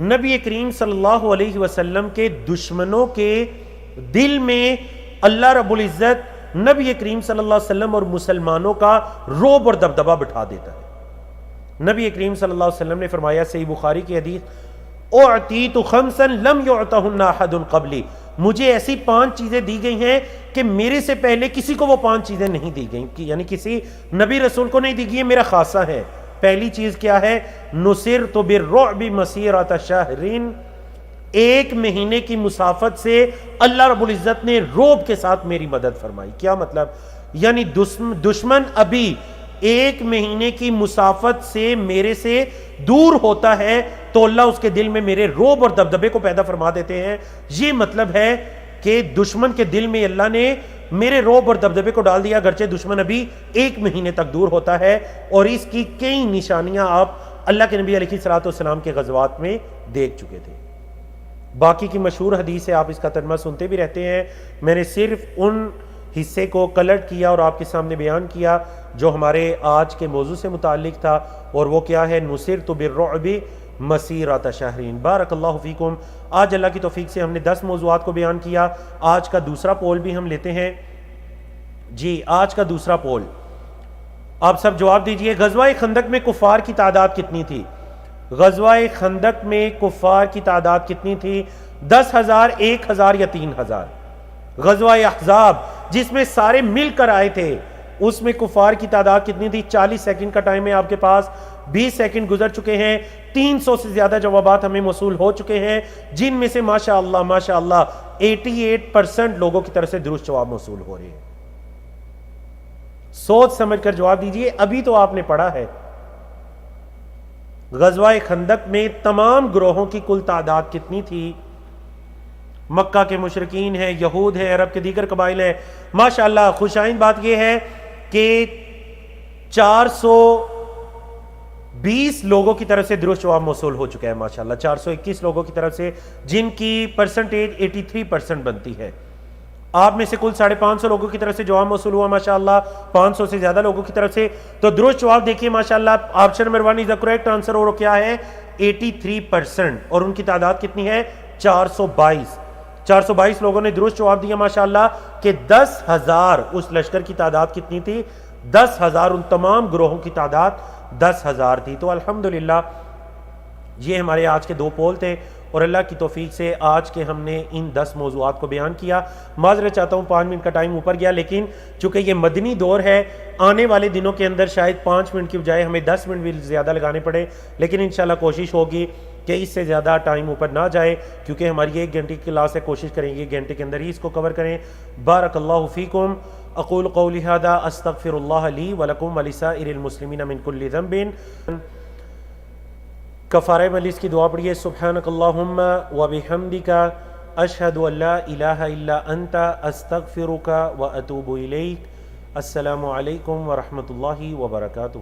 نبی کریم صلی اللہ علیہ وسلم کے دشمنوں کے دل میں اللہ رب العزت نبی کریم صلی اللہ علیہ وسلم اور مسلمانوں کا رعب اور دبدبہ بٹھا دیتا ہے۔ نبی کریم صلی اللہ علیہ وسلم نے فرمایا، صحیح بخاری کی حدیث، اعطیت خمسا لم یعطہن احد قبلی، مجھے ایسی 5 چیزیں دی گئی ہیں کہ میرے سے پہلے کسی کو وہ 5 چیزیں نہیں دی گئیں، یعنی کسی نبی رسول کو نہیں دی گئی، میرا خاصہ ہے۔ پہلی چیز کیا ہے؟ نصرت بالرعب مسیرۃ شہر، 1 مہینے کی مسافت سے اللہ رب العزت نے رعب کے ساتھ میری مدد فرمائی۔ کیا مطلب؟ یعنی دشمن ابھی 1 مہینے کی مسافت سے میرے سے دور ہوتا ہے تو اللہ اس کے دل میں میرے رعب اور دبدبے کو پیدا فرما دیتے ہیں۔ یہ مطلب ہے کہ دشمن کے دل میں اللہ نے میرے رعب اور دبدبے کو ڈال دیا، اگرچہ دشمن ابھی 1 مہینے تک دور ہوتا ہے، اور اس کی کئی نشانیاں آپ اللہ کے نبی علیہ الصلوۃ والسلام کے غزوات میں دیکھ چکے تھے۔ باقی کی مشہور حدیث ہے، آپ اس کا ترجمہ سنتے بھی رہتے ہیں، میں نے صرف ان حصے کو کلٹ کیا اور آپ کے سامنے بیان کیا جو ہمارے آج کے موضوع سے متعلق تھا، اور وہ کیا ہے؟ نصرت بالرعب مسیرۃ شہر۔ بارک اللہ فیکم۔ آج اللہ کی توفیق سے ہم نے 10 موضوعات کو بیان کیا۔ آج کا دوسرا پول بھی ہم لیتے ہیں۔ جی، آج کا دوسرا پول، آپ سب جواب دیجئے، غزوہ خندق میں کفار کی تعداد کتنی تھی؟ غزوہ خندق میں کفار کی تعداد کتنی تھی؟ 10,000، 1,000 یا 3,000؟ غزوہ احزاب جس میں سارے مل کر آئے تھے، اس میں کفار کی تعداد کتنی تھی؟ 40 سیکنڈ کا ٹائم ہے آپ کے پاس، 20 سیکنڈ گزر چکے ہیں، 300 سے زیادہ جوابات ہمیں موصول ہو چکے ہیں، جن میں سے ماشاءاللہ 88% لوگوں کی طرف سے درست جواب موصول ہو رہے ہیں۔ سوچ سمجھ کر جواب دیجئے، ابھی تو آپ نے پڑھا ہے۔ غزوہ خندق میں تمام گروہوں کی کل تعداد کتنی تھی؟ مکہ کے مشرکین ہیں، یہود ہیں، عرب کے دیگر قبائل ہیں۔ ماشاءاللہ خوشائند بات یہ ہے کہ 420 لوگوں کی طرف سے درست جواب موصول ہو چکا ہے، ماشاءاللہ 421 لوگوں کی طرف سے، جن کی پرسنٹیج 83% بنتی ہے۔ آپ میں سے کل 550 لوگوں کی طرف سے جواب موصول ہوا، ماشاءاللہ 500 سے زیادہ لوگوں کی طرف سے۔ تو درست جواب دیکھیے ماشاءاللہ، option number 1 is the correct answer, اور کیا ہے؟ 83%، اور ان کی تعداد کتنی ہے؟ 422 لوگوں نے درست جواب دیا ماشاءاللہ، کہ 10,000 اس لشکر کی تعداد کتنی تھی؟ 10,000، ان تمام گروہوں کی تعداد 10,000 تھی۔ تو الحمدللہ یہ ہمارے آج کے 2 پول تھے، اور اللہ کی توفیق سے آج کے ہم نے ان 10 موضوعات کو بیان کیا۔ معذرت چاہتا ہوں 5 منٹ کا ٹائم اوپر گیا، لیکن چونکہ یہ مدنی دور ہے، آنے والے دنوں کے اندر شاید 5 منٹ کی بجائے ہمیں 10 منٹ بھی زیادہ لگانے پڑے، لیکن انشاءاللہ کوشش ہوگی کہ اس سے زیادہ ٹائم اوپر نہ جائے، کیونکہ ہماری 1 گھنٹے کی کلاس ہے، کوشش کریں گے 1 گھنٹے کے اندر ہی اس کو کور کریں۔ بارک اللہ فیکم۔ اقول قولی ھذا استغفر اللہ لی ولکم ولسائر المسلمین من کل ذنب۔ کفارہ مجلس کی دعا پڑھیے، سبحانک اللہم وبحمدک اشہد ان لا الہ الا انت استغفرک واتوب الیک۔ السلام علیکم ورحمۃ اللہ وبرکاتہ۔